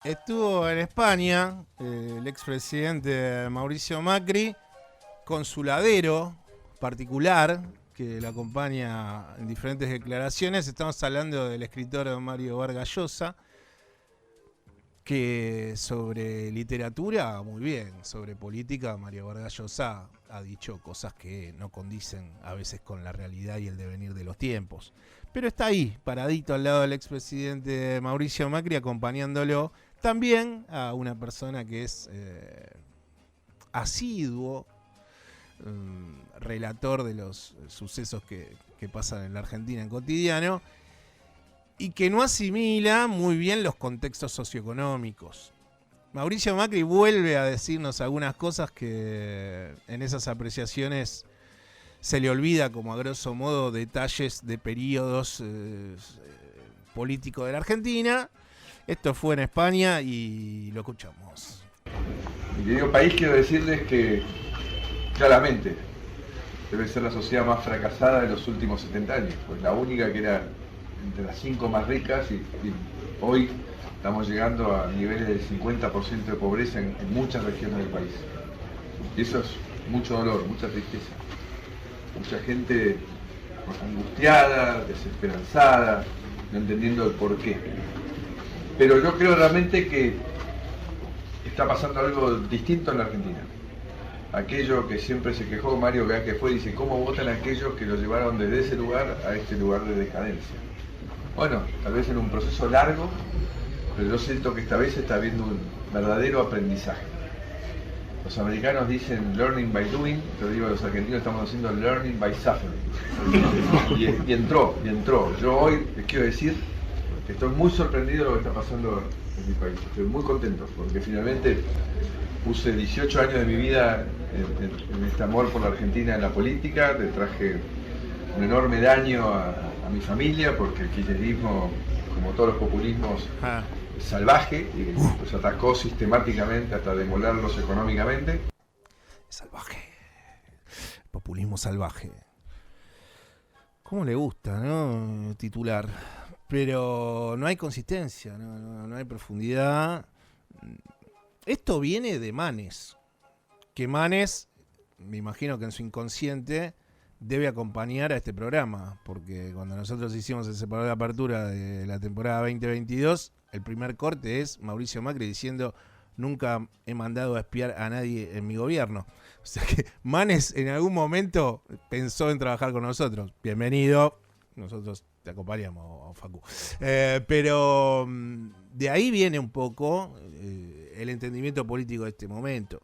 Estuvo en España el expresidente Mauricio Macri con su ladero particular que lo acompaña en diferentes declaraciones. Estamos hablando del escritor Mario Vargas Llosa, que sobre literatura, muy bien, sobre política, Mario Vargas Llosa ha dicho cosas que no condicen a veces con la realidad y el devenir de los tiempos. Pero está ahí, paradito al lado del expresidente Mauricio Macri, acompañándolo también a una persona que es asiduo, relator de los sucesos que pasan en la Argentina en cotidiano, y que no asimila muy bien los contextos socioeconómicos. Mauricio Macri vuelve a decirnos algunas cosas que en esas apreciaciones se le olvida, como a grosso modo detalles de periodos políticos de la Argentina. Esto fue en España y lo escuchamos. Mi querido país, quiero decirles que claramente debe ser la sociedad más fracasada de los últimos 70 años, pues la única que era entre las 5 más ricas y hoy estamos llegando a niveles del 50% de pobreza en muchas regiones del país. Y eso es mucho dolor, mucha tristeza. Mucha gente angustiada, desesperanzada, no entendiendo el porqué. Pero yo creo realmente que está pasando algo distinto en la Argentina. Aquello que siempre se quejó Mario que fue, dice, ¿cómo votan aquellos que lo llevaron desde ese lugar a este lugar de decadencia? Bueno, tal vez en un proceso largo, pero yo siento que esta vez está habiendo un verdadero aprendizaje. Los americanos dicen learning by doing, yo digo los argentinos estamos haciendo learning by suffering. Y entró. Yo hoy les quiero decir que estoy muy sorprendido de lo que está pasando en mi país. Estoy muy contento porque finalmente puse 18 años de mi vida en este amor por la Argentina en la política. Le traje un enorme daño a mi familia porque el kirchnerismo, como todos los populismos, es salvaje y los atacó sistemáticamente hasta demolerlos económicamente. Salvaje. Populismo salvaje. ¿Cómo le gusta, no? Titular. Pero no hay consistencia, no hay profundidad. Esto viene de Manes. Que Manes, me imagino que en su inconsciente, debe acompañar a este programa. Porque cuando nosotros hicimos el separador de apertura de la temporada 2022, el primer corte es Mauricio Macri diciendo: nunca he mandado a espiar a nadie en mi gobierno. O sea que Manes en algún momento pensó en trabajar con nosotros. Bienvenido. Nosotros te acompañamos, Facu. Pero de ahí viene un poco el entendimiento político de este momento.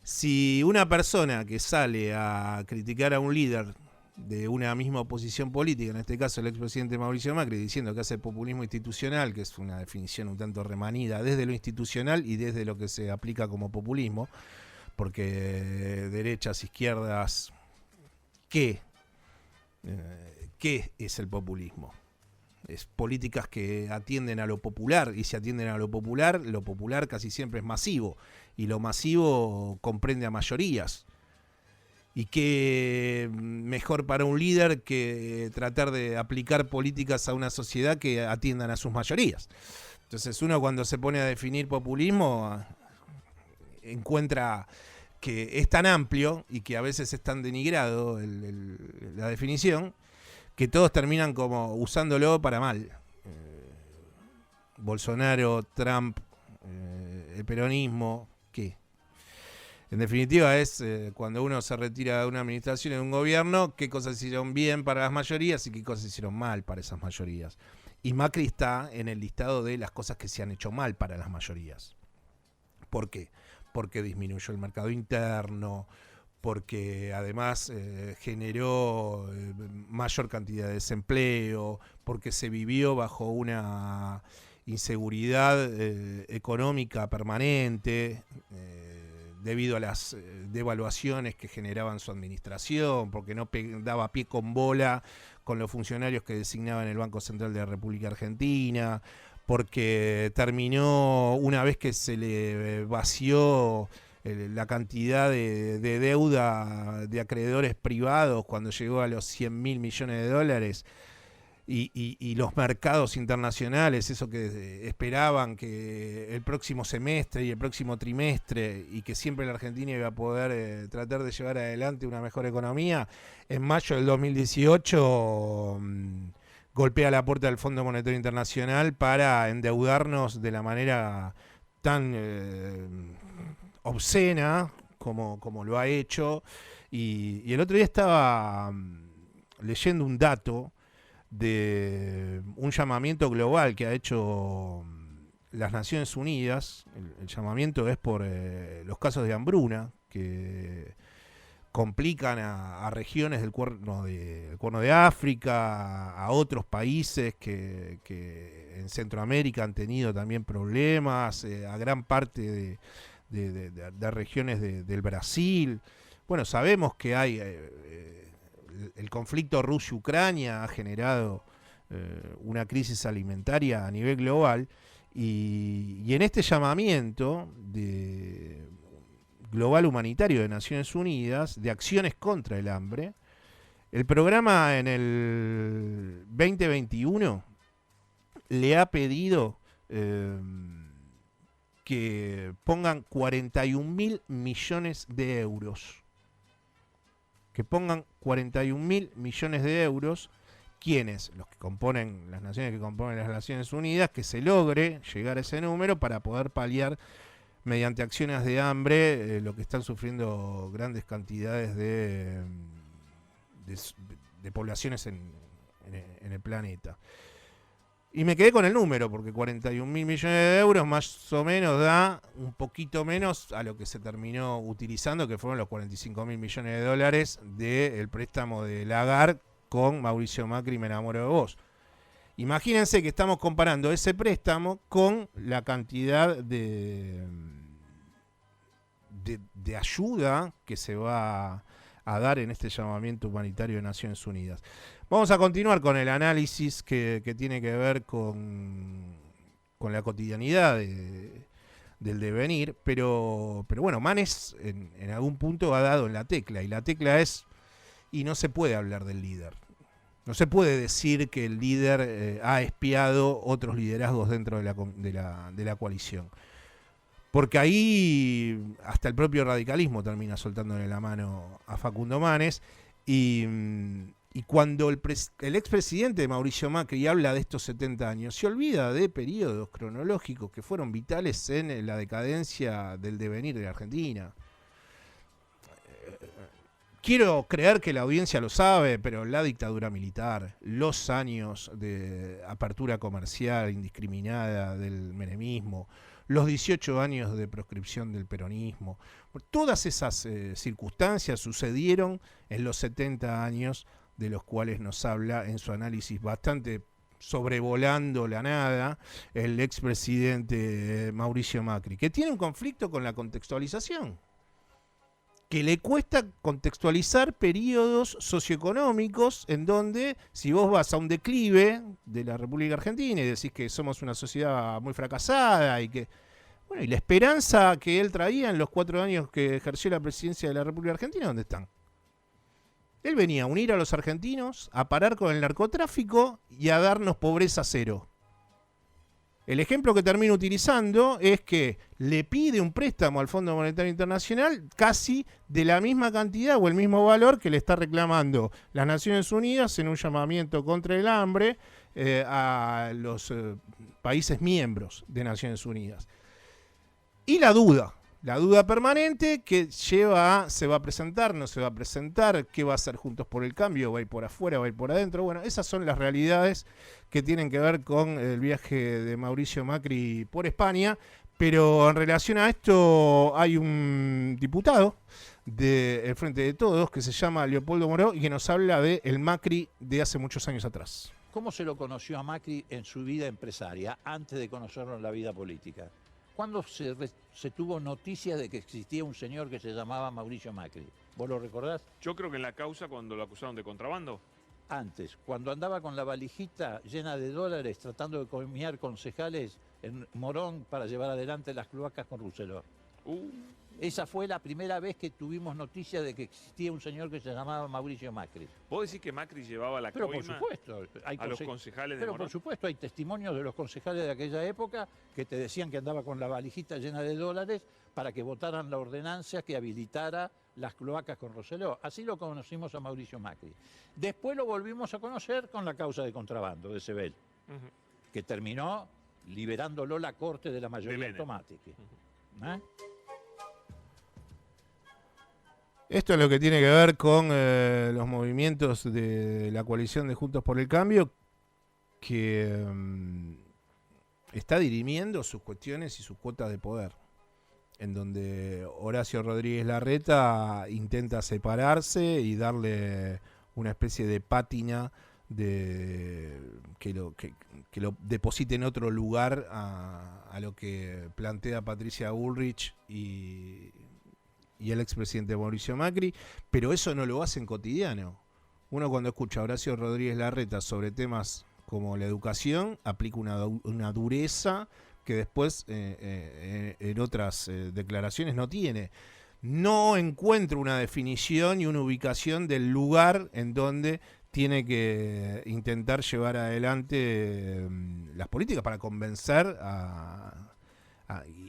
Si una persona que sale a criticar a un líder de una misma oposición política, en este caso el expresidente Mauricio Macri, diciendo que hace populismo institucional, que es una definición un tanto remanida desde lo institucional y desde lo que se aplica como populismo, porque derechas, izquierdas, ¿qué es el populismo? Es políticas que atienden a lo popular, y si atienden a lo popular casi siempre es masivo, y lo masivo comprende a mayorías. Y qué mejor para un líder que tratar de aplicar políticas a una sociedad que atiendan a sus mayorías. Entonces uno, cuando se pone a definir populismo, encuentra que es tan amplio y que a veces es tan denigrado la definición, que todos terminan como usándolo para mal. Bolsonaro, Trump, el peronismo, ¿qué? En definitiva es cuando uno se retira de una administración, de un gobierno, qué cosas hicieron bien para las mayorías y qué cosas hicieron mal para esas mayorías. Y Macri está en el listado de las cosas que se han hecho mal para las mayorías. ¿Por qué? Porque disminuyó el mercado interno, porque además generó mayor cantidad de desempleo, porque se vivió bajo una inseguridad económica permanente, debido a las devaluaciones que generaban su administración, porque no daba pie con bola con los funcionarios que designaba en el Banco Central de la República Argentina, porque terminó, una vez que se le vació la cantidad de deuda de acreedores privados cuando llegó a los 100.000 millones de dólares, y los mercados internacionales, eso que esperaban que el próximo semestre y el próximo trimestre, y que siempre la Argentina iba a poder tratar de llevar adelante una mejor economía, en mayo del 2018 golpea la puerta del Fondo Monetario Internacional para endeudarnos de la manera tan obscena como lo ha hecho. Y el otro día estaba leyendo un dato de un llamamiento global que ha hecho las Naciones Unidas. El llamamiento es por los casos de hambruna que complican a regiones del Cuerno de África, a otros países que en Centroamérica han tenido también problemas, a gran parte de regiones del Brasil. Bueno, sabemos que hay el conflicto Rusia-Ucrania ha generado una crisis alimentaria a nivel global, y en este llamamiento global humanitario de Naciones Unidas de acciones contra el hambre, el programa en el 2021 le ha pedido que pongan 41.000 millones de euros. Que pongan 41.000 millones de euros. ¿Quiénes? Los que componen, las naciones que componen las Naciones Unidas, que se logre llegar a ese número para poder paliar mediante acciones de hambre lo que están sufriendo grandes cantidades de poblaciones en el planeta. Y me quedé con el número, porque 41.000 millones de euros más o menos da un poquito menos a lo que se terminó utilizando, que fueron los 45.000 millones de dólares del préstamo de Lagarde con Mauricio Macri, Me enamoro de vos. Imagínense que estamos comparando ese préstamo con la cantidad de ayuda que se va a dar en este llamamiento humanitario de Naciones Unidas. Vamos a continuar con el análisis que tiene que ver con la cotidianidad del devenir, pero bueno, Manes en algún punto ha dado en la tecla, y la tecla es, y no se puede hablar del líder. No se puede decir que el líder ha espiado otros liderazgos dentro de la coalición. Porque ahí hasta el propio radicalismo termina soltándole la mano a Facundo Manes. Y cuando el expresidente Mauricio Macri habla de estos 70 años, se olvida de periodos cronológicos que fueron vitales en la decadencia del devenir de la Argentina. Quiero creer que la audiencia lo sabe, pero la dictadura militar, los años de apertura comercial indiscriminada del menemismo, los 18 años de proscripción del peronismo, todas esas circunstancias sucedieron en los 70 años de los cuales nos habla en su análisis bastante sobrevolando la nada el expresidente Mauricio Macri, que tiene un conflicto con la contextualización, que le cuesta contextualizar periodos socioeconómicos en donde, si vos vas a un declive de la República Argentina y decís que somos una sociedad muy fracasada y que, bueno, y la esperanza que él traía en los 4 años que ejerció la presidencia de la República Argentina, ¿dónde están? Él venía a unir a los argentinos, a parar con el narcotráfico y a darnos pobreza cero. El ejemplo que termino utilizando es que le pide un préstamo al Fondo Monetario Internacional casi de la misma cantidad o el mismo valor que le está reclamando las Naciones Unidas en un llamamiento contra el hambre a los países miembros de Naciones Unidas. Y la duda permanente que lleva a, ¿se va a presentar, no se va a presentar? ¿Qué va a hacer Juntos por el Cambio? ¿Va a ir por afuera, va a ir por adentro? Bueno, esas son las realidades que tienen que ver con el viaje de Mauricio Macri por España, pero en relación a esto hay un diputado del Frente de Todos que se llama Leopoldo Moró y que nos habla de el Macri de hace muchos años atrás. ¿Cómo se lo conoció a Macri en su vida empresaria antes de conocerlo en la vida política? ¿Cuándo se tuvo noticia de que existía un señor que se llamaba Mauricio Macri? ¿Vos lo recordás? Yo creo que en la causa cuando lo acusaron de contrabando. Antes, cuando andaba con la valijita llena de dólares tratando de comiar concejales en Morón para llevar adelante las cloacas con Rousselot. Esa fue la primera vez que tuvimos noticia de que existía un señor que se llamaba Mauricio Macri. ¿Vos decís que Macri llevaba la Pero por coima supuesto, a los concejales de pero Morón? por supuesto hay testimonios de los concejales de aquella época que te decían que andaba con la valijita llena de dólares para que votaran la ordenanza que habilitara las cloacas con Rosselló. Así lo conocimos a Mauricio Macri. Después lo volvimos a conocer con la causa de contrabando de Sebel, que terminó liberándolo la Corte de la mayoría automática. ¿Eh? Esto es lo que tiene que ver con los movimientos de la coalición de Juntos por el Cambio, que está dirimiendo sus cuestiones y sus cuotas de poder, en donde Horacio Rodríguez Larreta intenta separarse y darle una especie de pátina que lo deposite en otro lugar a lo que plantea Patricia Bullrich y el expresidente Mauricio Macri, pero eso no lo hacen cotidiano. Uno cuando escucha a Horacio Rodríguez Larreta sobre temas como la educación, aplica una dureza que después en otras declaraciones no tiene. No encuentra una definición y una ubicación del lugar en donde tiene que intentar llevar adelante las políticas para convencer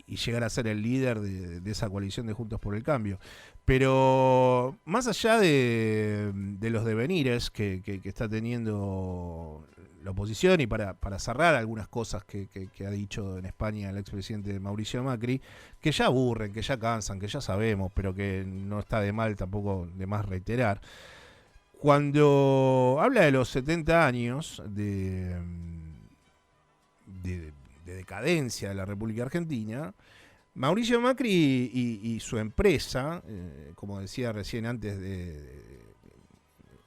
y llegar a ser el líder de esa coalición de Juntos por el Cambio. Pero más allá de los devenires que está teniendo la oposición, y para cerrar algunas cosas que ha dicho en España el expresidente Mauricio Macri, que ya aburren, que ya cansan, que ya sabemos, pero que no está de mal tampoco de más reiterar. Cuando habla de los 70 años de decadencia de la República Argentina, Mauricio Macri y su empresa, como decía recién antes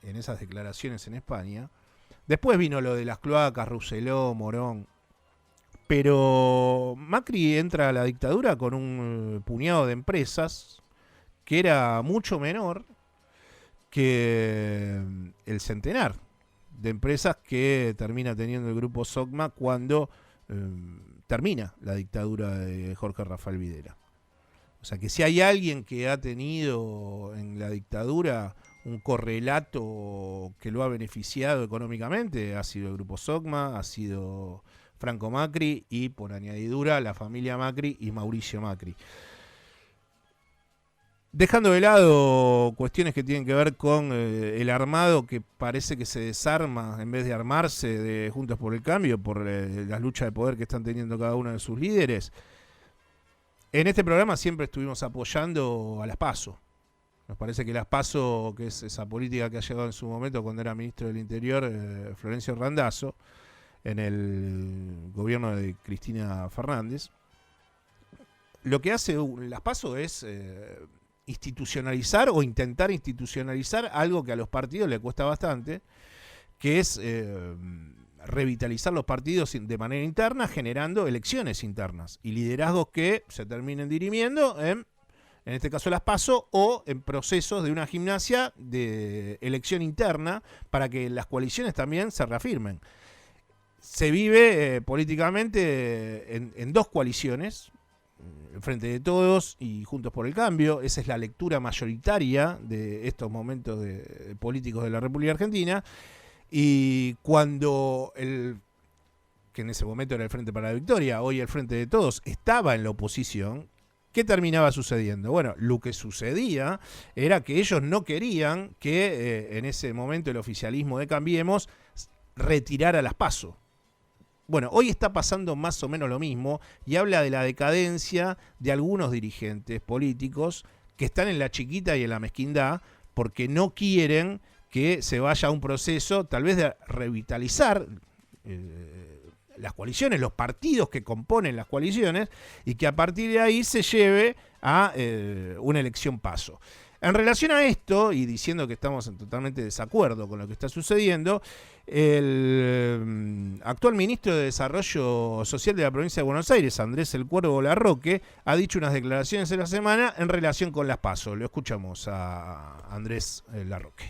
en esas declaraciones en España, después vino lo de las cloacas, Rosselló, Morón, pero Macri entra a la dictadura con un puñado de empresas que era mucho menor que el centenar de empresas que termina teniendo el grupo SOCMA cuando termina la dictadura de Jorge Rafael Videla. O sea que si hay alguien que ha tenido en la dictadura un correlato que lo ha beneficiado económicamente, ha sido el grupo SOCMA, ha sido Franco Macri y, por añadidura, la familia Macri y Mauricio Macri. Dejando de lado cuestiones que tienen que ver con el armado, que parece que se desarma en vez de armarse de Juntos por el Cambio por las luchas de poder que están teniendo cada uno de sus líderes, en este programa siempre estuvimos apoyando a las PASO. Nos parece que las PASO, que es esa política que ha llegado en su momento cuando era ministro del Interior Florencio Randazzo, en el gobierno de Cristina Fernández, lo que hace las PASO es institucionalizar o intentar institucionalizar algo que a los partidos le cuesta bastante, que es revitalizar los partidos de manera interna, generando elecciones internas y liderazgos que se terminen dirimiendo en este caso las PASO, o en procesos de una gimnasia de elección interna para que las coaliciones también se reafirmen. Se vive políticamente en dos coaliciones, el Frente de Todos y Juntos por el Cambio. Esa es la lectura mayoritaria de estos momentos políticos de la República Argentina. Y cuando que en ese momento era el Frente para la Victoria, hoy el Frente de Todos, estaba en la oposición, ¿qué terminaba sucediendo? Bueno, lo que sucedía era que ellos no querían que en ese momento el oficialismo de Cambiemos retirara las PASO. Bueno, hoy está pasando más o menos lo mismo y habla de la decadencia de algunos dirigentes políticos que están en la chiquita y en la mezquindad porque no quieren que se vaya a un proceso tal vez de revitalizar las coaliciones, los partidos que componen las coaliciones, y que a partir de ahí se lleve a una elección PASO. En relación a esto, y diciendo que estamos en totalmente desacuerdo con lo que está sucediendo, el actual ministro de Desarrollo Social de la provincia de Buenos Aires, Andrés El Cuervo Larroque, ha dicho unas declaraciones en la semana en relación con las PASO. Lo escuchamos a Andrés Larroque.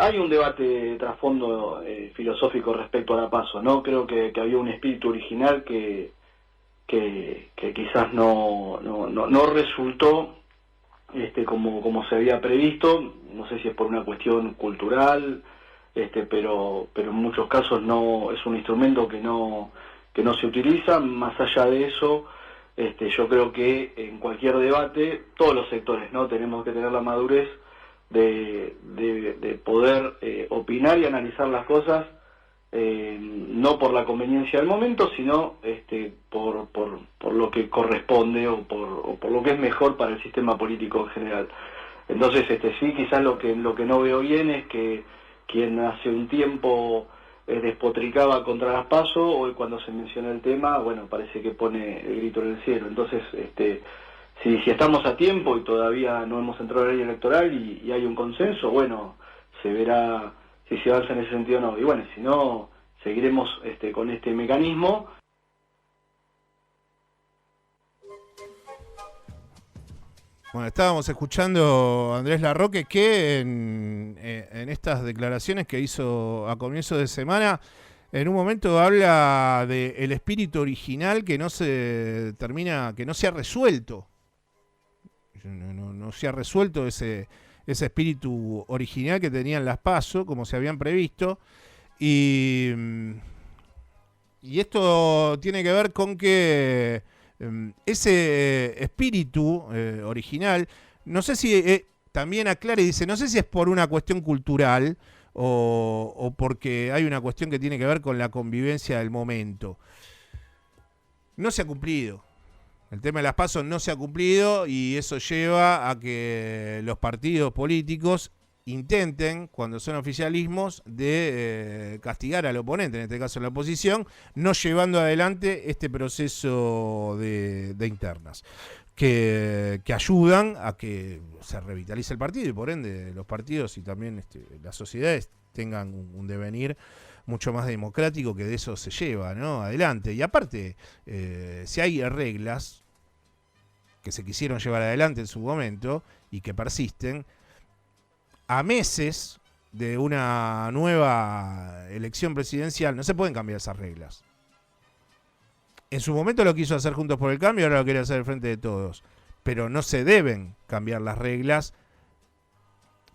Hay un debate trasfondo filosófico respecto a la PASO, ¿no? Creo que había un espíritu original que que quizás no resultó como se había previsto. No sé si es por una cuestión cultural, pero en muchos casos no es un instrumento que no se utiliza. Más allá de eso, yo creo que en cualquier debate todos los sectores no tenemos que tener la madurez de poder opinar y analizar las cosas, no por la conveniencia del momento, sino por lo que corresponde o por lo que es mejor para el sistema político en general. Entonces, sí, quizás lo que no veo bien es que quien hace un tiempo despotricaba contra las PASO, hoy cuando se menciona el tema, bueno, parece que pone el grito en el cielo. Entonces, si estamos a tiempo y todavía no hemos entrado a la ley electoral y hay un consenso, bueno, se verá si se avanza en ese sentido o no. Y bueno, si no, seguiremos con este mecanismo. Bueno, estábamos escuchando a Andrés Larroque, que en estas declaraciones que hizo a comienzo de semana, en un momento habla del espíritu original que no se termina, que no se ha resuelto. No se ha resuelto ese espíritu original que tenían las PASO, como se habían previsto. Y esto tiene que ver con que ese espíritu original, no sé si también aclara y dice, no sé si es por una cuestión cultural o porque hay una cuestión que tiene que ver con la convivencia del momento. No se ha cumplido. El tema de las PASO no se ha cumplido y eso lleva a que los partidos políticos intenten, cuando son oficialismos, de castigar al oponente, en este caso la oposición, no llevando adelante este proceso de internas, que ayudan a que se revitalice el partido y por ende los partidos y también las sociedades tengan un devenir mucho más democrático, que de eso se lleva, ¿no?, adelante. Y aparte, si hay reglas que se quisieron llevar adelante en su momento y que persisten, a meses de una nueva elección presidencial no se pueden cambiar esas reglas. En su momento lo quiso hacer Juntos por el Cambio, ahora lo quiere hacer el Frente de Todos. Pero no se deben cambiar las reglas.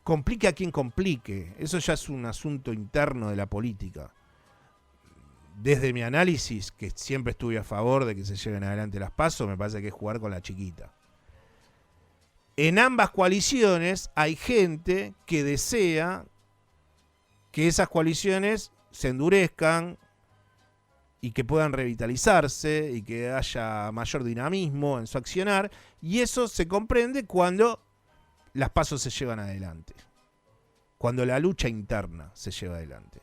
Complique a quien complique. Eso ya es un asunto interno de la política. Desde mi análisis, que siempre estuve a favor de que se lleven adelante las PASO, me parece que es jugar con la chiquita. En ambas coaliciones hay gente que desea que esas coaliciones se endurezcan y que puedan revitalizarse y que haya mayor dinamismo en su accionar, y eso se comprende cuando las PASO se llevan adelante, cuando la lucha interna se lleva adelante.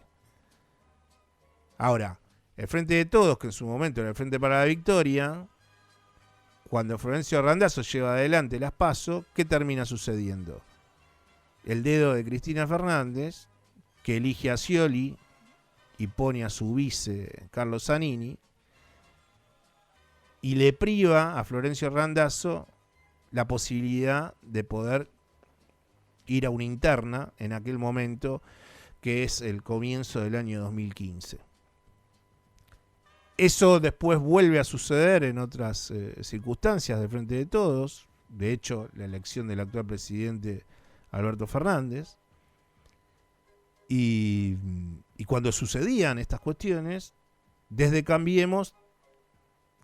Ahora, el Frente de Todos, que en su momento era el Frente para la Victoria, cuando Florencio Randazzo lleva adelante las PASO, ¿qué termina sucediendo? El dedo de Cristina Fernández, que elige a Scioli y pone a su vice Carlos Zanini, y le priva a Florencio Randazzo la posibilidad de poder ir a una interna en aquel momento, que es el comienzo del año 2015. Eso después vuelve a suceder en otras circunstancias del Frente de Todos. De hecho, la elección del actual presidente Alberto Fernández. Y cuando sucedían estas cuestiones, desde Cambiemos,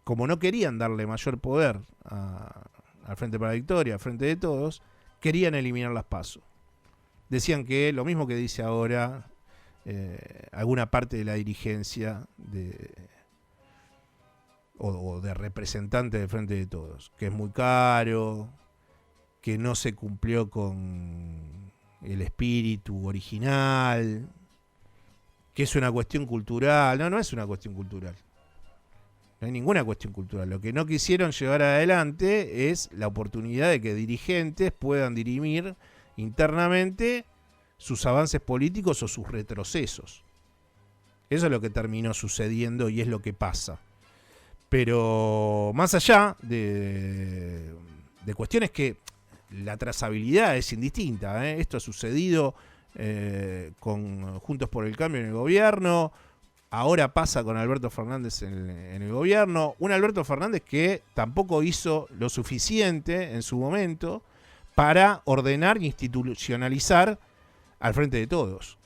como no querían darle mayor poder al Frente para la Victoria, al Frente de Todos, querían eliminar las PASO. Decían que lo mismo que dice ahora alguna parte de la dirigencia o de representante del Frente de Todos, que es muy caro, que no se cumplió con el espíritu original, que es una cuestión cultural. No es una cuestión cultural. No hay ninguna cuestión cultural. Lo que no quisieron llevar adelante es la oportunidad de que dirigentes puedan dirimir internamente sus avances políticos o sus retrocesos. Eso es lo que terminó sucediendo y es lo que pasa. Pero más allá de cuestiones que la trazabilidad es indistinta, esto ha sucedido con Juntos por el Cambio en el gobierno, ahora pasa con Alberto Fernández en el gobierno. Un Alberto Fernández que tampoco hizo lo suficiente en su momento para ordenar e institucionalizar al Frente de Todos.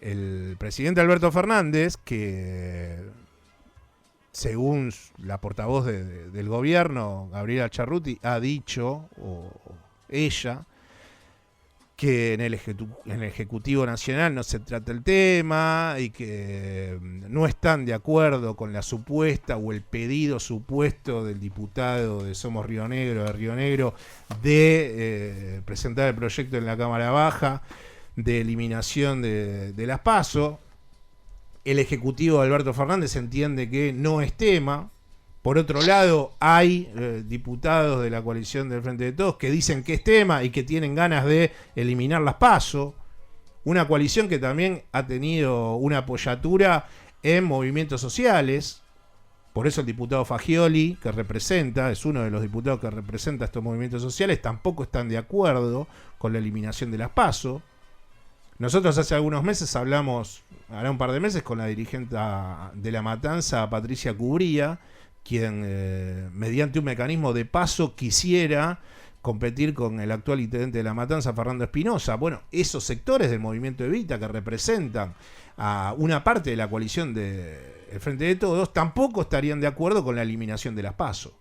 El presidente Alberto Fernández, que según la portavoz del gobierno, Gabriela Charruti, ha dicho, o ella, que en el Ejecutivo Nacional no se trata el tema y que no están de acuerdo con la supuesta o el pedido supuesto del diputado de Somos Río Negro, de presentar el proyecto en la Cámara Baja de eliminación de las PASO. El Ejecutivo de Alberto Fernández entiende que no es tema. Por otro lado, hay diputados de la coalición del Frente de Todos que dicen que es tema y que tienen ganas de eliminar las PASO. Una coalición que también ha tenido una apoyatura en movimientos sociales. Por eso el diputado Fagioli, que es uno de los diputados que representa estos movimientos sociales, tampoco están de acuerdo con la eliminación de las PASO. Nosotros hace algunos meses hablamos, hará un par de meses, con la dirigente de La Matanza, Patricia Cubría, quien mediante un mecanismo de PASO quisiera competir con el actual intendente de La Matanza, Fernando Espinosa. Bueno, esos sectores del movimiento Evita, que representan a una parte de la coalición del Frente de Todos, tampoco estarían de acuerdo con la eliminación de las PASO.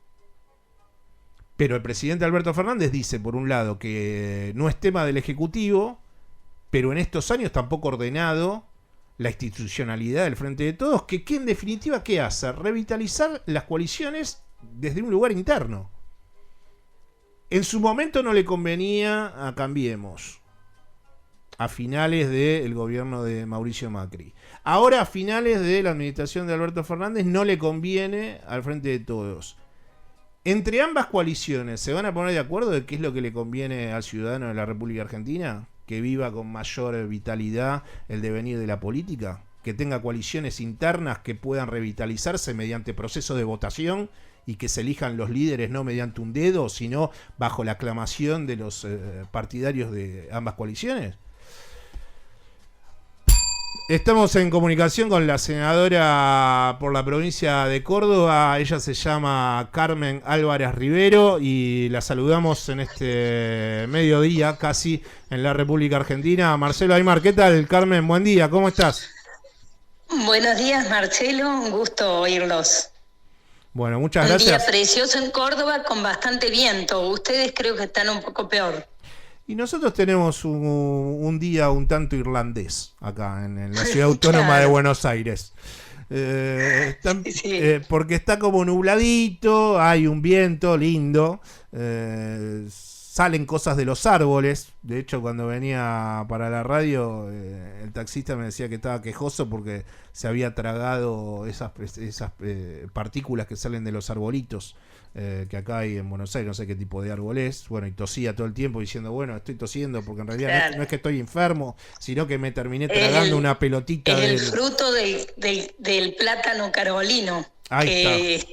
Pero el presidente Alberto Fernández dice, por un lado, que no es tema del Ejecutivo, pero en estos años tampoco ordenado la institucionalidad del Frente de Todos, que en definitiva, ¿qué hace? Revitalizar las coaliciones desde un lugar interno. En su momento no le convenía a Cambiemos, a finales del gobierno de Mauricio Macri. Ahora, a finales de la administración de Alberto Fernández, no le conviene al Frente de Todos. Entre ambas coaliciones, ¿se van a poner de acuerdo de qué es lo que le conviene al ciudadano de la República Argentina? Que viva con mayor vitalidad el devenir de la política, que tenga coaliciones internas que puedan revitalizarse mediante proceso de votación y que se elijan los líderes no mediante un dedo, sino bajo la aclamación de los partidarios de ambas coaliciones. Estamos en comunicación con la senadora por la provincia de Córdoba. Ella se llama Carmen Álvarez Rivero y la saludamos en este mediodía casi en la República Argentina. Marcelo Aymar, ¿qué tal, Carmen? Buen día, ¿cómo estás? Buenos días, Marcelo, un gusto oírlos. Bueno, muchas gracias. Un día precioso en Córdoba con bastante viento. Ustedes creo que están un poco peor. Y nosotros tenemos un día un tanto irlandés acá en la ciudad autónoma claro. de Buenos Aires. Porque está como nubladito, hay un viento lindo, salen cosas de los árboles. De hecho, cuando venía para la radio, el taxista me decía que estaba quejoso porque se había tragado esas partículas que salen de los arbolitos. Que acá hay en Buenos Aires, no sé qué tipo de árbol es, bueno, y tosía todo el tiempo diciendo, bueno, estoy tosiendo porque en realidad claro. no es que estoy enfermo, sino que me terminé tragando una pelotita el fruto del plátano carolino, ahí que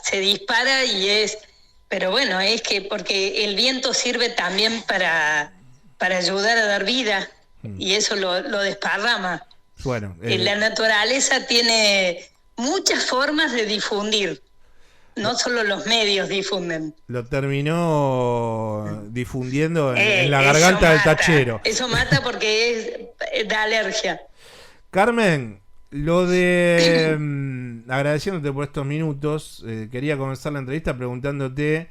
se dispara y es, pero bueno, es que porque el viento sirve también para ayudar a dar vida, y eso lo desparrama. Bueno, la naturaleza tiene muchas formas de difundir. No solo los medios difunden. Lo terminó difundiendo en la garganta del tachero. Eso mata porque da alergia. Carmen, lo de... agradeciéndote por estos minutos, quería comenzar la entrevista preguntándote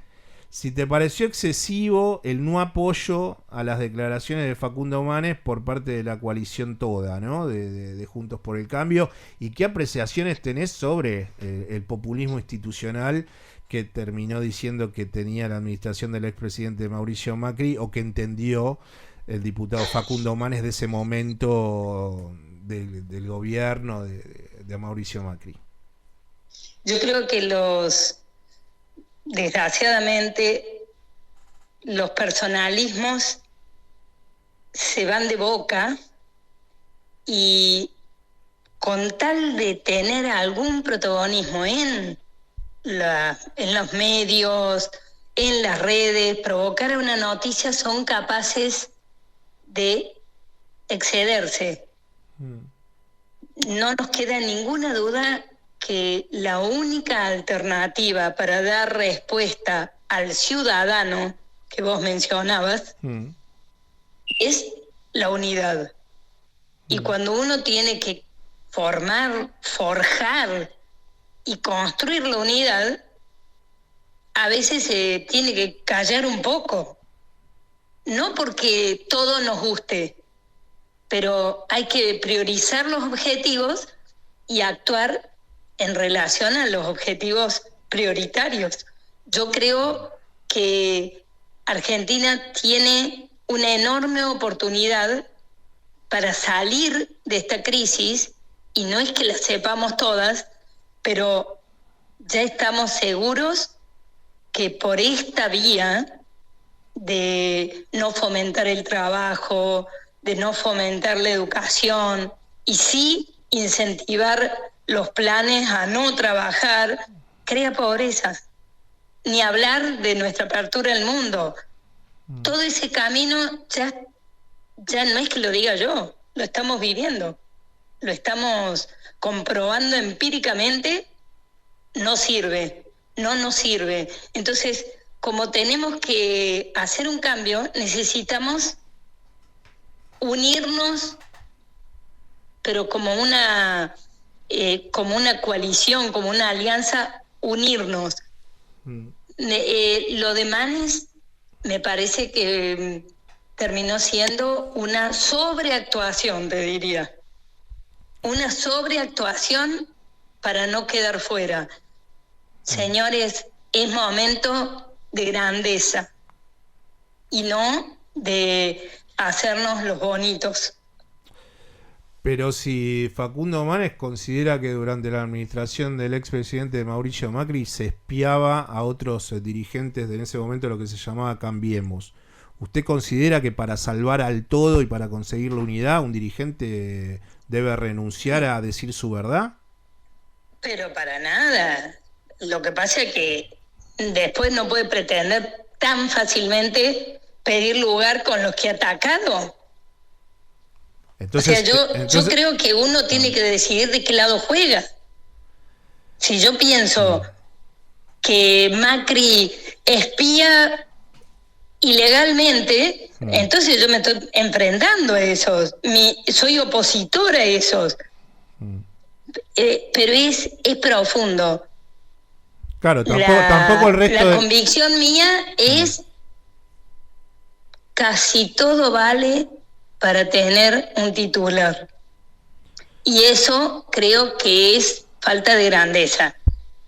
si te pareció excesivo el no apoyo a las declaraciones de Facundo Manes por parte de la coalición toda, ¿no? De Juntos por el Cambio, y qué apreciaciones tenés sobre el populismo institucional que terminó diciendo que tenía la administración del expresidente Mauricio Macri, o que entendió el diputado Facundo Manes de ese momento del gobierno de Mauricio Macri. Yo creo que desgraciadamente, los personalismos se van de boca y con tal de tener algún protagonismo en los medios, en las redes, provocar una noticia, son capaces de excederse. no nos queda ninguna duda que la única alternativa para dar respuesta al ciudadano que vos mencionabas es la unidad. Y cuando uno tiene que forjar y construir la unidad, a veces se tiene que callar un poco. No porque todo nos guste, pero hay que priorizar los objetivos y actuar en relación a los objetivos prioritarios. Yo creo que Argentina tiene una enorme oportunidad para salir de esta crisis, y no es que la sepamos todas, pero ya estamos seguros que por esta vía de no fomentar el trabajo, de no fomentar la educación, y sí incentivar los planes a no trabajar, crea pobreza. Ni hablar de nuestra apertura al mundo. Todo ese camino ya no es que lo diga yo, lo estamos viviendo, lo estamos comprobando empíricamente, no sirve, no nos sirve. Entonces, como tenemos que hacer un cambio, necesitamos unirnos, pero como una coalición, como una alianza, unirnos. Lo demás me parece que terminó siendo una sobreactuación, te diría. Una sobreactuación para no quedar fuera. Señores, es momento de grandeza y no de hacernos los bonitos. Pero si Facundo Manes considera que durante la administración del expresidente Mauricio Macri se espiaba a otros dirigentes de en ese momento lo que se llamaba Cambiemos, ¿usted considera que para salvar al todo y para conseguir la unidad un dirigente debe renunciar a decir su verdad? Pero para nada. Lo que pasa es que después no puede pretender tan fácilmente pedir lugar con los que ha atacado. Entonces, yo creo que uno tiene que decidir de qué lado juega. Si yo pienso que Macri espía ilegalmente, entonces yo me estoy enfrentando a esos. Soy opositora a esos. Pero es profundo. Claro, tampoco el resto La convicción mía es casi todo vale para tener un titular. Y eso creo que es falta de grandeza.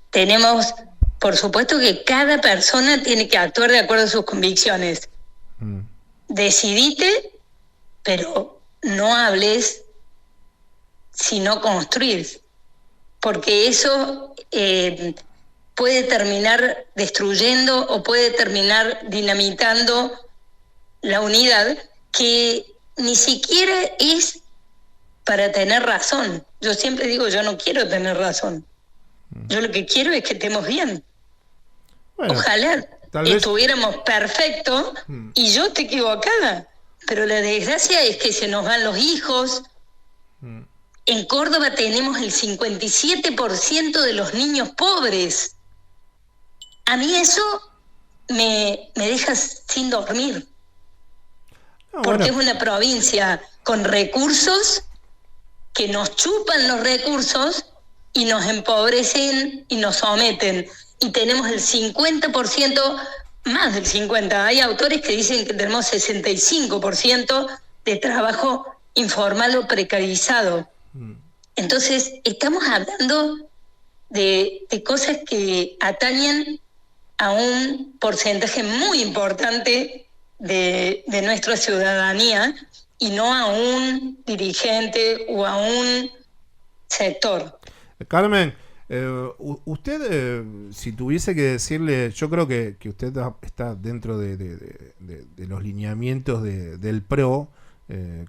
Tenemos, por supuesto que cada persona tiene que actuar de acuerdo a sus convicciones. Decidite, pero no hables si no construís. Porque eso puede terminar destruyendo o puede terminar dinamitando la unidad, que ni siquiera es para tener razón. Yo siempre digo, yo no quiero tener razón. Yo lo que quiero es que estemos bien. Bueno, ojalá estuviéramos perfectos y yo esté equivocada. Pero la desgracia es que se nos van los hijos. En Córdoba tenemos el 57% de los niños pobres. A mí eso me deja sin dormir. Porque es una provincia con recursos que nos chupan los recursos y nos empobrecen y nos someten. Y tenemos el 50%, más del 50%. Hay autores que dicen que tenemos 65% de trabajo informal o precarizado. Entonces, estamos hablando de cosas que atañen a un porcentaje muy importante de nuestra ciudadanía y no a un dirigente o a un sector. Carmen, usted, si tuviese que decirle, yo creo que usted está dentro de los lineamientos del PRO,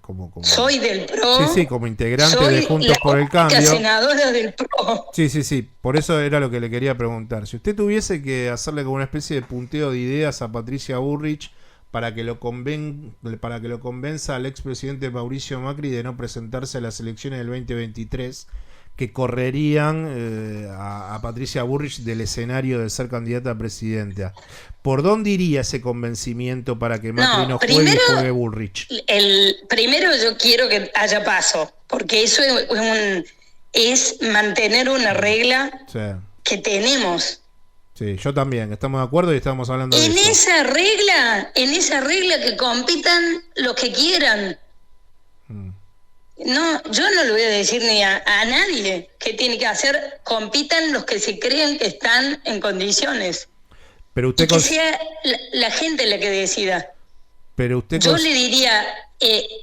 como soy del PRO. Sí, como integrante de Juntos por el Cambio. Soy la senadora del PRO. Sí, por eso era lo que le quería preguntar. Si usted tuviese que hacerle como una especie de punteo de ideas a Patricia Bullrich para que lo convenza al expresidente Mauricio Macri de no presentarse a las elecciones del 2023, que correrían a Patricia Bullrich del escenario de ser candidata a presidenta. ¿Por dónde iría ese convencimiento para que Macri no juegue y juegue Bullrich? Primero yo quiero que haya paso, porque eso es mantener una regla que tenemos. Sí, yo también, estamos de acuerdo y estamos hablando de eso. En esa regla que compitan los que quieran. No, yo no le voy a decir ni a nadie qué tiene que hacer. Compitan los que se creen que están en condiciones. Pero usted y que sea la gente la que decida. Pero usted yo le diría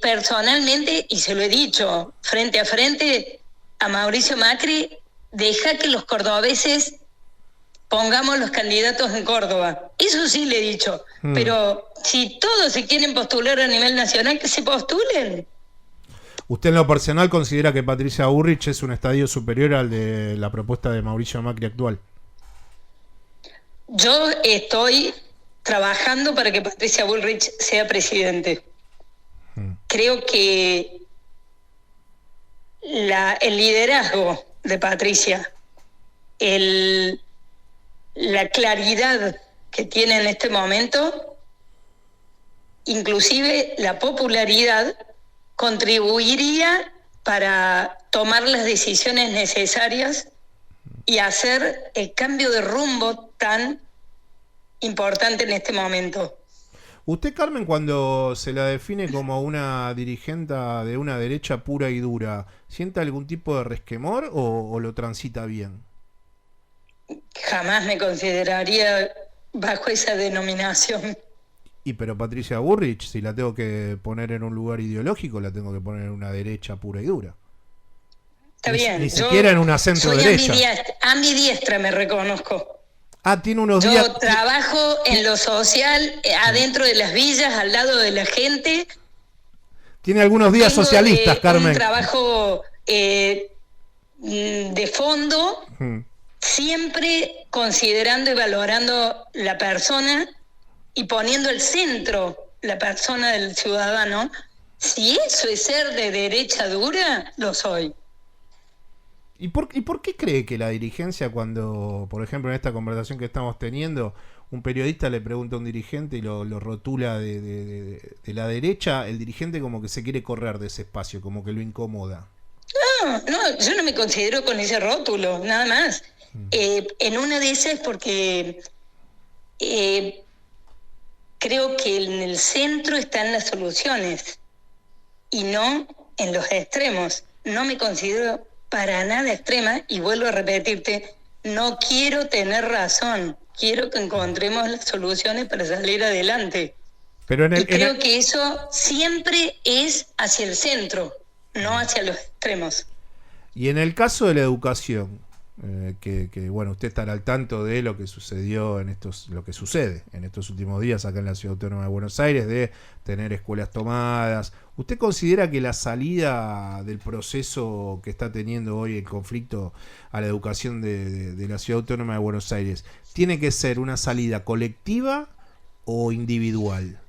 personalmente, y se lo he dicho frente a frente a Mauricio Macri, deja que los cordobeses pongamos los candidatos en Córdoba. Eso sí le he dicho. Pero si todos se quieren postular a nivel nacional, que se postulen. ¿Usted en lo personal considera que Patricia Bullrich es un estadio superior al de la propuesta de Mauricio Macri actual? Yo estoy trabajando para que Patricia Bullrich sea presidente. Creo que el liderazgo de Patricia, la claridad que tiene en este momento, inclusive la popularidad, contribuiría para tomar las decisiones necesarias y hacer el cambio de rumbo tan importante en este momento. Usted, Carmen, cuando se la define como una dirigente de una derecha pura y dura, ¿siente algún tipo de resquemor o lo transita bien? Jamás me consideraría bajo esa denominación. Pero Patricia Bullrich, si la tengo que poner en un lugar ideológico, la tengo que poner en una derecha pura y dura. Está bien. Ni siquiera en una centro derecha. Ambidiestra me reconozco. Tiene unos días. Yo trabajo en lo social, adentro de las villas, al lado de la gente. Tiene algunos días socialistas, Carmen. Un trabajo de fondo, siempre considerando y valorando la persona y poniendo al centro la persona del ciudadano. Si eso es ser de derecha dura, lo soy. ¿Y por qué cree que la dirigencia, cuando, por ejemplo, en esta conversación que estamos teniendo, un periodista le pregunta a un dirigente y lo rotula de la derecha, el dirigente como que se quiere correr de ese espacio, como que lo incomoda? No, yo no me considero con ese rótulo, nada más. En una de esas porque creo que en el centro están las soluciones y no en los extremos. No me considero para nada extrema y vuelvo a repetirte, no quiero tener razón, quiero que encontremos las soluciones para salir adelante. Pero creo que eso siempre es hacia el centro, no hacia los extremos. Y en el caso de la educación, que bueno, usted estará al tanto de lo que sucedió lo que sucede en estos últimos días acá en la Ciudad Autónoma de Buenos Aires, de tener escuelas tomadas. ¿Usted considera que la salida del proceso que está teniendo hoy el conflicto a la educación de la Ciudad Autónoma de Buenos Aires tiene que ser una salida colectiva o individual?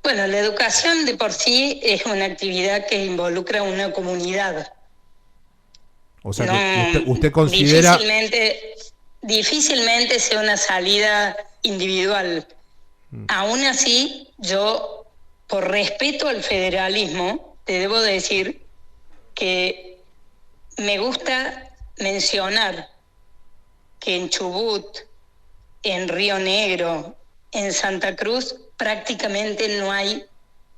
Bueno, la educación de por sí es una actividad que involucra a una comunidad. O sea, que usted considera... Difícilmente sea una salida individual. Aún así, yo, por respeto al federalismo, te debo decir que me gusta mencionar que en Chubut, en Río Negro, en Santa Cruz, prácticamente no hay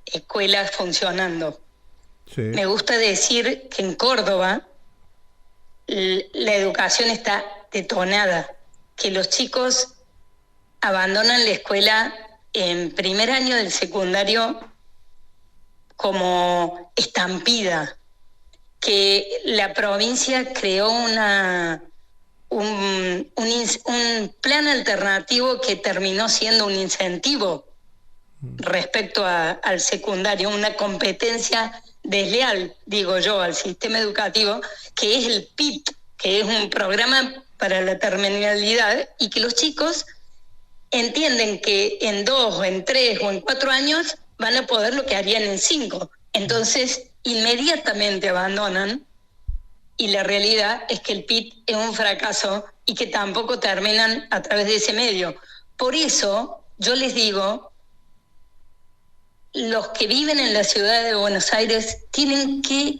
escuelas funcionando. Sí. Me gusta decir que en Córdoba la educación está detonada, que los chicos abandonan la escuela en primer año del secundario como estampida, que la provincia creó un plan alternativo que terminó siendo un incentivo respecto al secundario, una competencia desleal, digo yo, al sistema educativo, que es el PIT, que es un programa para la terminalidad, y que los chicos entienden que en 2 o en 3 o en 4 años van a poder lo que harían en 5. Entonces, inmediatamente abandonan, y la realidad es que el PIT es un fracaso y que tampoco terminan a través de ese medio. Por eso, yo les digo, los que viven en la ciudad de Buenos Aires tienen que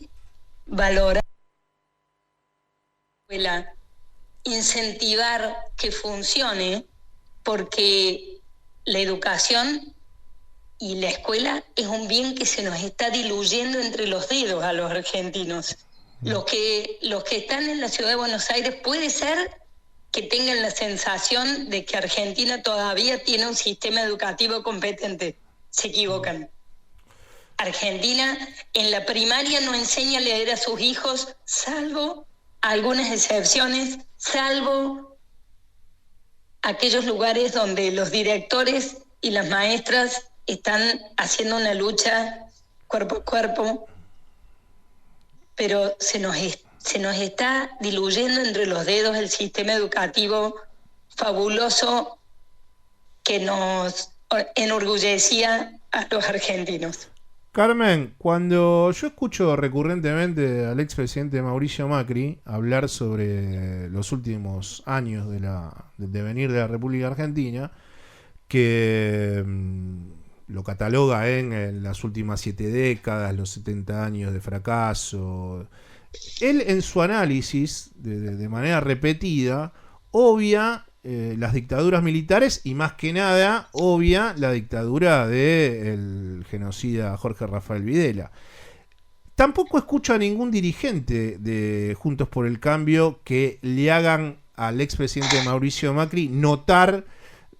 valorar la escuela, incentivar que funcione, porque la educación y la escuela es un bien que se nos está diluyendo entre los dedos a los argentinos. Los que están en la ciudad de Buenos Aires puede ser que tengan la sensación de que Argentina todavía tiene un sistema educativo competente. Se equivocan. Argentina en la primaria no enseña a leer a sus hijos, salvo algunas excepciones, salvo aquellos lugares donde los directores y las maestras están haciendo una lucha cuerpo a cuerpo, pero se nos está diluyendo entre los dedos el sistema educativo fabuloso que nos enorgullecía a los argentinos. Carmen, cuando yo escucho recurrentemente al expresidente Mauricio Macri hablar sobre los últimos años del devenir de la República Argentina, que lo cataloga en las últimas 7 décadas, los 70 años de fracaso, él en su análisis, de manera repetida, obvia las dictaduras militares y más que nada obvia la dictadura del genocida Jorge Rafael Videla. Tampoco escucho a ningún dirigente de Juntos por el Cambio que le hagan al expresidente Mauricio Macri notar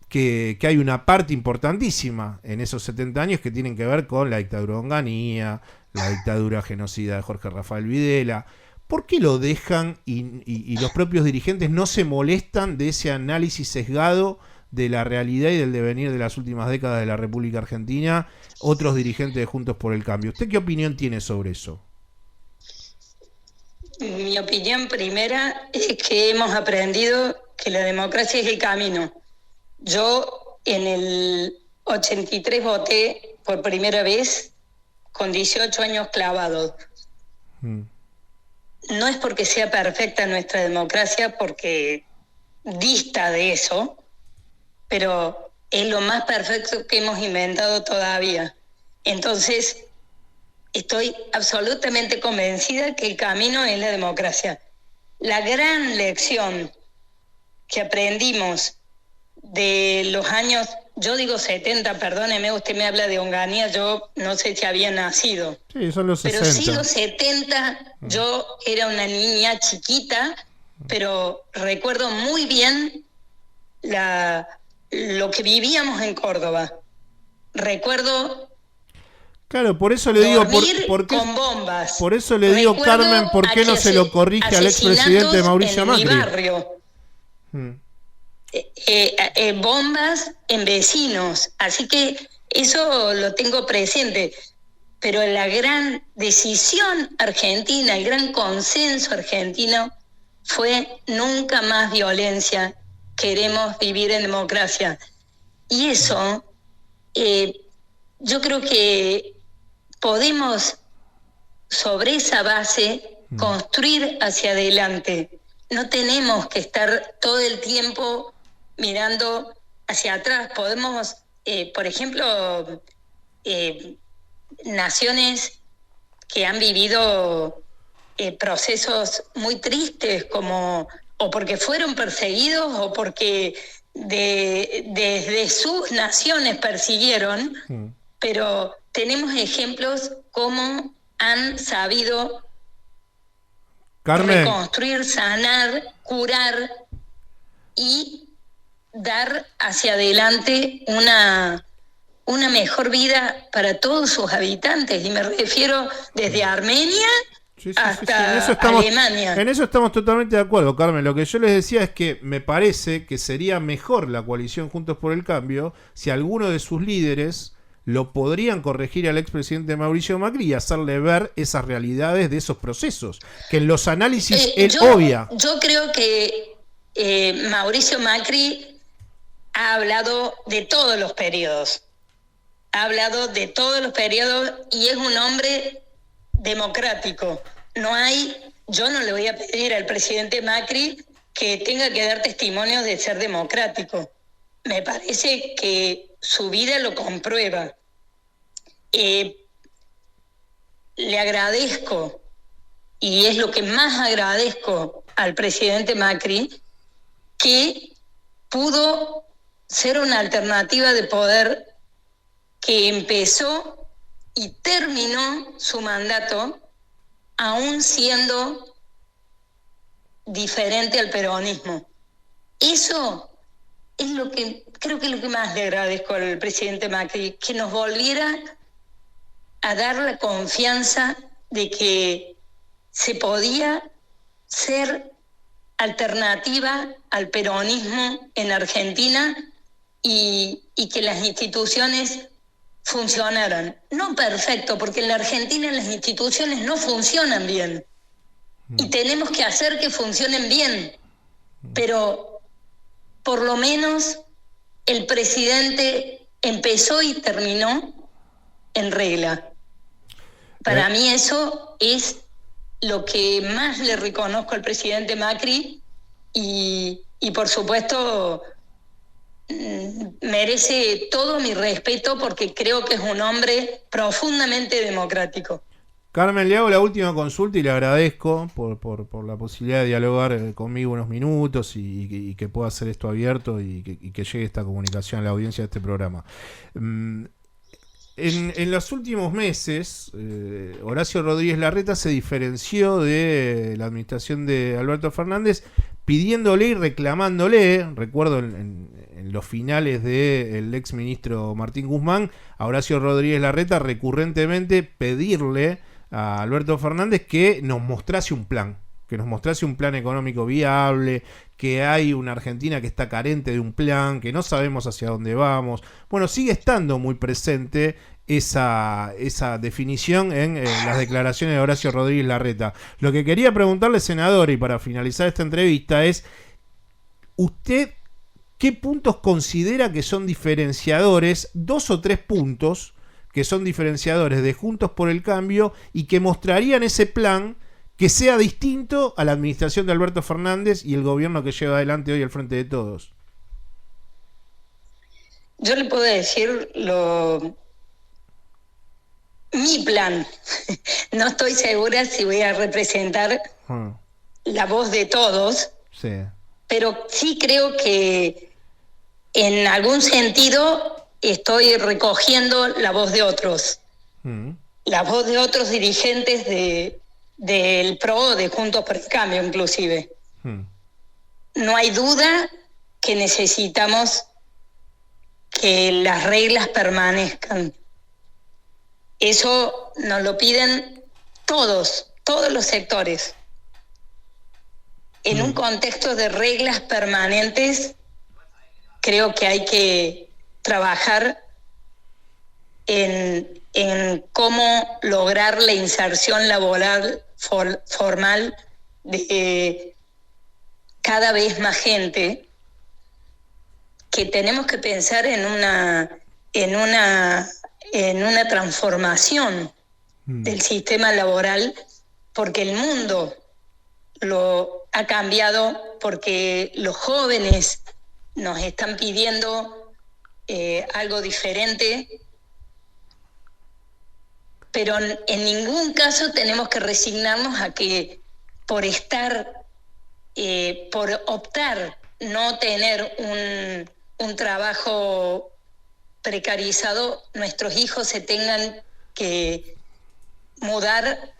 que hay una parte importantísima en esos 70 años que tienen que ver con la dictadura de Onganía, la dictadura genocida de Jorge Rafael Videla. ¿Por qué lo dejan y los propios dirigentes no se molestan de ese análisis sesgado de la realidad y del devenir de las últimas décadas de la República Argentina, otros dirigentes de Juntos por el Cambio? ¿Usted qué opinión tiene sobre eso? Mi opinión primera es que hemos aprendido que la democracia es el camino. Yo en el 83 voté por primera vez con 18 años clavados. No es porque sea perfecta nuestra democracia, porque dista de eso, pero es lo más perfecto que hemos inventado todavía. Entonces, estoy absolutamente convencida que el camino es la democracia. La gran lección que aprendimos de los años, yo digo 70, perdóneme, usted me habla de Onganía, yo no sé si había nacido. Sí, son los 60. Pero sí, los 70, yo era una niña chiquita, pero recuerdo muy bien lo que vivíamos en Córdoba. Recuerdo. Claro, por eso le digo, ¿por qué, con bombas. Por eso le digo, Carmen, ¿por qué no se lo corrige al expresidente Mauricio Macri? En mi barrio. Bombas en vecinos, así que eso lo tengo presente, pero la gran decisión argentina, el gran consenso argentino fue nunca más violencia, queremos vivir en democracia, y eso yo creo que podemos sobre esa base construir hacia adelante. No tenemos que estar todo el tiempo mirando hacia atrás. Podemos, por ejemplo, naciones que han vivido procesos muy tristes, como o porque fueron perseguidos o porque desde sus naciones persiguieron, pero tenemos ejemplos cómo han sabido Carmen, reconstruir, sanar, curar y dar hacia adelante una mejor vida para todos sus habitantes. Y me refiero desde Armenia hasta Alemania. En eso estamos totalmente de acuerdo, Carmen. Lo que yo les decía es que me parece que sería mejor la coalición Juntos por el Cambio si alguno de sus líderes lo podrían corregir al expresidente Mauricio Macri y hacerle ver esas realidades de esos procesos, que en los análisis él obvia. Yo creo que Mauricio Macri ha hablado de todos los periodos. Ha hablado de todos los periodos y es un hombre democrático. Yo no le voy a pedir al presidente Macri que tenga que dar testimonio de ser democrático. Me parece que su vida lo comprueba. Le agradezco, y es lo que más agradezco al presidente Macri, que pudo ser una alternativa de poder que empezó y terminó su mandato aún siendo diferente al peronismo. Eso es creo que es lo que más le agradezco al presidente Macri, que nos volviera a dar la confianza de que se podía ser alternativa al peronismo en Argentina y que las instituciones funcionaran. No perfecto, porque en la Argentina las instituciones no funcionan bien. Y tenemos que hacer que funcionen bien. Pero por lo menos el presidente empezó y terminó en regla. Para mí eso es lo que más le reconozco al presidente Macri y por supuesto merece todo mi respeto porque creo que es un hombre profundamente democrático. Carmen, le hago la última consulta y le agradezco por la posibilidad de dialogar conmigo unos minutos y que pueda hacer esto abierto y que llegue esta comunicación a la audiencia de este programa. En los últimos meses, Horacio Rodríguez Larreta se diferenció de la administración de Alberto Fernández, pidiéndole y reclamándole, recuerdo en los finales del ex ministro Martín Guzmán, a Horacio Rodríguez Larreta recurrentemente pedirle a Alberto Fernández que nos mostrase un plan económico viable, que hay una Argentina que está carente de un plan, que no sabemos hacia dónde vamos. Bueno, sigue estando muy presente esa definición en las declaraciones de Horacio Rodríguez Larreta. Lo que quería preguntarle, senador, y para finalizar esta entrevista, es ¿usted qué puntos considera que son diferenciadores, 2 o 3 puntos que son diferenciadores de Juntos por el Cambio y que mostrarían ese plan que sea distinto a la administración de Alberto Fernández y el gobierno que lleva adelante hoy al Frente de Todos? Yo le puedo decir mi plan. No estoy segura si voy a representar la voz de todos, sí, pero sí creo que en algún sentido estoy recogiendo la voz de otros. La voz de otros dirigentes del PRO, de Juntos por el Cambio inclusive. No hay duda que necesitamos que las reglas permanezcan. Eso nos lo piden todos los sectores. En un contexto de reglas permanentes, creo que hay que trabajar en cómo lograr la inserción laboral formal de cada vez más gente, que tenemos que pensar en una transformación del sistema laboral, porque el mundo lo ha cambiado, porque los jóvenes nos están pidiendo algo diferente, pero en ningún caso tenemos que resignarnos a que por optar no tener un trabajo precarizado, nuestros hijos se tengan que mudar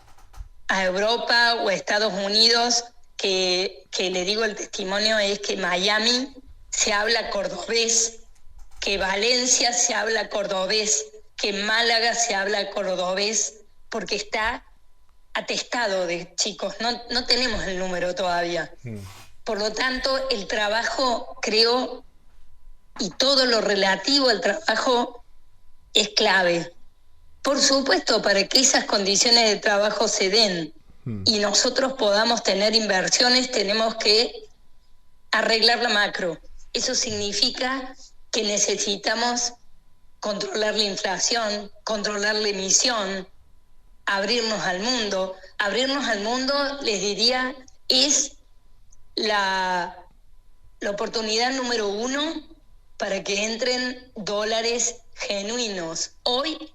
a Europa o a Estados Unidos, que le digo, el testimonio es que Miami se habla cordobés, que Valencia se habla cordobés, que en Málaga se habla cordobés, porque está atestado de chicos, no tenemos el número todavía. Por lo tanto, el trabajo, creo, y todo lo relativo al trabajo es clave. Por supuesto, para que esas condiciones de trabajo se den y nosotros podamos tener inversiones, tenemos que arreglar la macro. eso significa que necesitamos controlar la inflación, controlar la emisión, abrirnos al mundo. Abrirnos al mundo, les diría, es la oportunidad número 1 para que entren dólares genuinos. Hoy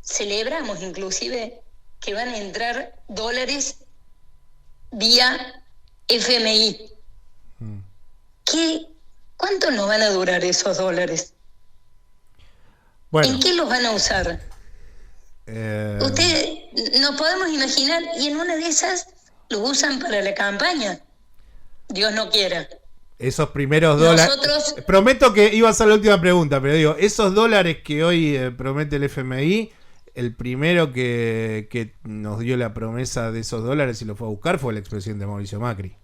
celebramos inclusive que van a entrar dólares vía FMI. ¿Cuánto nos van a durar esos dólares? Bueno. ¿En qué los van a usar? Ustedes nos podemos imaginar, y en una de esas los usan para la campaña. Dios no quiera. Esos primeros dólares. Prometo que iba a ser la última pregunta, pero digo, esos dólares que hoy promete el FMI, el primero que nos dio la promesa de esos dólares y lo fue a buscar fue el expresidente Mauricio Macri.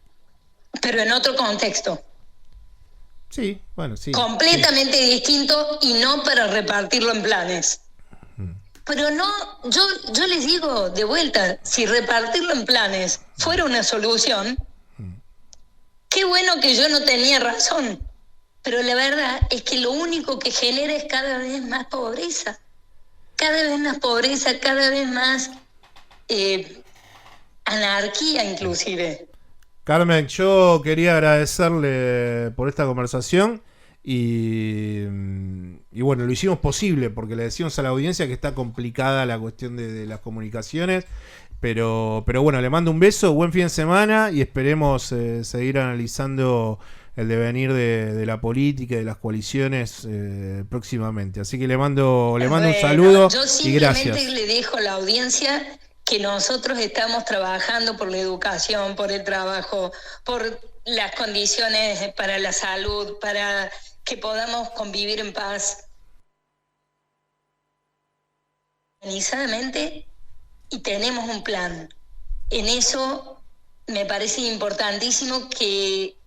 Pero en otro contexto. Sí, bueno, sí. Completamente distinto y no para repartirlo en planes. Pero no, yo les digo de vuelta, si repartirlo en planes fuera una solución, qué bueno que yo no tenía razón. Pero la verdad es que lo único que genera es cada vez más pobreza. Cada vez más pobreza, cada vez más anarquía inclusive. Carmen, yo quería agradecerle por esta conversación y bueno, lo hicimos posible porque le decimos a la audiencia que está complicada la cuestión de las comunicaciones, pero bueno, le mando un beso, buen fin de semana y esperemos seguir analizando el devenir de la política y de las coaliciones próximamente. Así que le mando un saludo y gracias. Yo simplemente le dejo a la audiencia que nosotros estamos trabajando por la educación, por el trabajo, por las condiciones para la salud, para que podamos convivir en paz organizadamente, y tenemos un plan. En eso me parece importantísimo que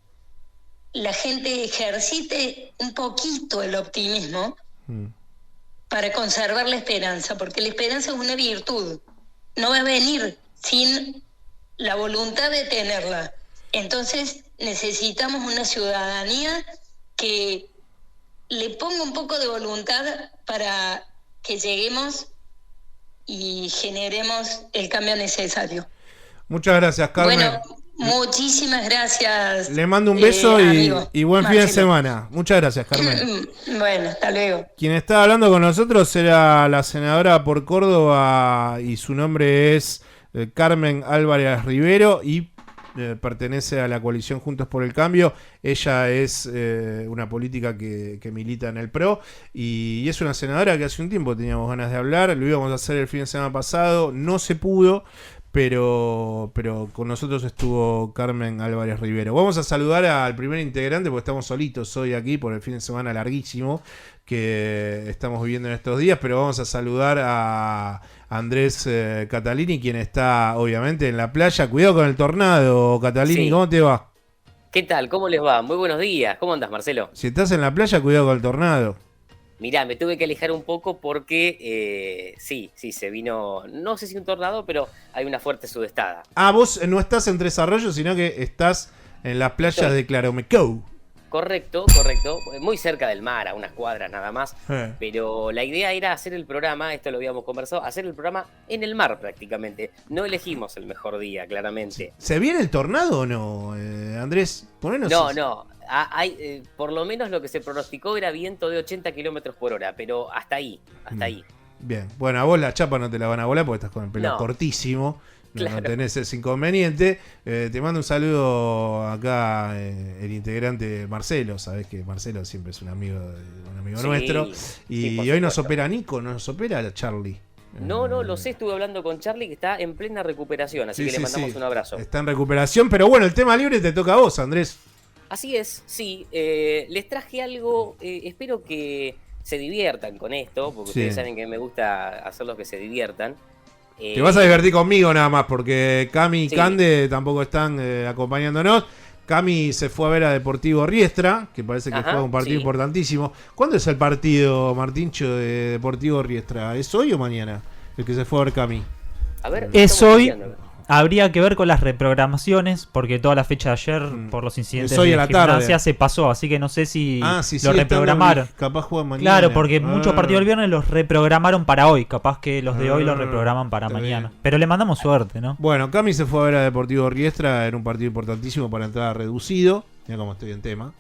la gente ejercite un poquito el optimismo para conservar la esperanza, porque la esperanza es una virtud. No va a venir sin la voluntad de tenerla. Entonces necesitamos una ciudadanía que le ponga un poco de voluntad para que lleguemos y generemos el cambio necesario. Muchas gracias, Carmen. Bueno, muchísimas gracias. Le mando un beso y buen Marcelo. fin de semana. Muchas gracias, Carmen. Bueno, hasta luego. Quien estaba hablando con nosotros era la senadora por Córdoba y su nombre es Carmen Álvarez Rivero y pertenece a la coalición Juntos por el Cambio. Ella es una política que milita en el PRO y es una senadora que hace un tiempo teníamos ganas de hablar. Lo íbamos a hacer el fin de semana pasado, no se pudo. Pero con nosotros estuvo Carmen Álvarez Rivero. Vamos a saludar al primer integrante porque estamos solitos hoy aquí por el fin de semana larguísimo que estamos viviendo en estos días, pero vamos a saludar a Andrés Catalini, quien está obviamente en la playa. Cuidado con el tornado, Catalini, sí. ¿Cómo te va? ¿Qué tal? ¿Cómo les va? Muy buenos días. ¿Cómo andas, Marcelo? Si estás en la playa, cuidado con el tornado. Mirá, me tuve que alejar un poco porque sí, se vino, no sé si un tornado, pero hay una fuerte sudestada. Ah, vos no estás en Tres Arroyos, sino que estás en las playas de Claromecó. Correcto, muy cerca del mar, a unas cuadras nada más, pero la idea era hacer el programa, esto lo habíamos conversado, hacer el programa en el mar prácticamente. No elegimos el mejor día, claramente. ¿Se viene el tornado o no, Andrés? No. Hay, por lo menos lo que se pronosticó era viento de 80 kilómetros por hora, pero hasta ahí. Bien, bueno, a vos la chapa no te la van a volar porque estás con el pelo cortísimo, claro. No tenés ese inconveniente. Te mando un saludo acá, el integrante Marcelo, sabés que Marcelo siempre es un amigo nuestro, y hoy nos opera Nico, nos opera Charlie. No, lo sé, estuve hablando con Charlie que está en plena recuperación, así que le mandamos un abrazo. Está en recuperación, pero bueno, el tema libre te toca a vos, Andrés. Así es, sí. Les traje algo, espero que se diviertan con esto, porque ustedes saben que me gusta hacerlos que se diviertan. Te vas a divertir conmigo nada más, porque Cami y Cande tampoco están acompañándonos. Cami se fue a ver a Deportivo Riestra, que parece que juega un partido importantísimo. ¿Cuándo es el partido, Martincho, de Deportivo Riestra? ¿Es hoy o mañana el que se fue a ver Cami? A ver, es hoy. habría que ver con las reprogramaciones, porque toda la fecha de ayer, por los incidentes de Gimnasia, se pasó, así que no sé si lo reprogramaron. Capaz juegan mañana. Claro, porque muchos partidos del viernes los reprogramaron para hoy, capaz que los de hoy los reprograman para mañana. Bien. Pero le mandamos suerte, ¿no? Bueno, Cami se fue a ver a Deportivo Riestra, era un partido importantísimo para entrada reducido, mira cómo estoy en tema.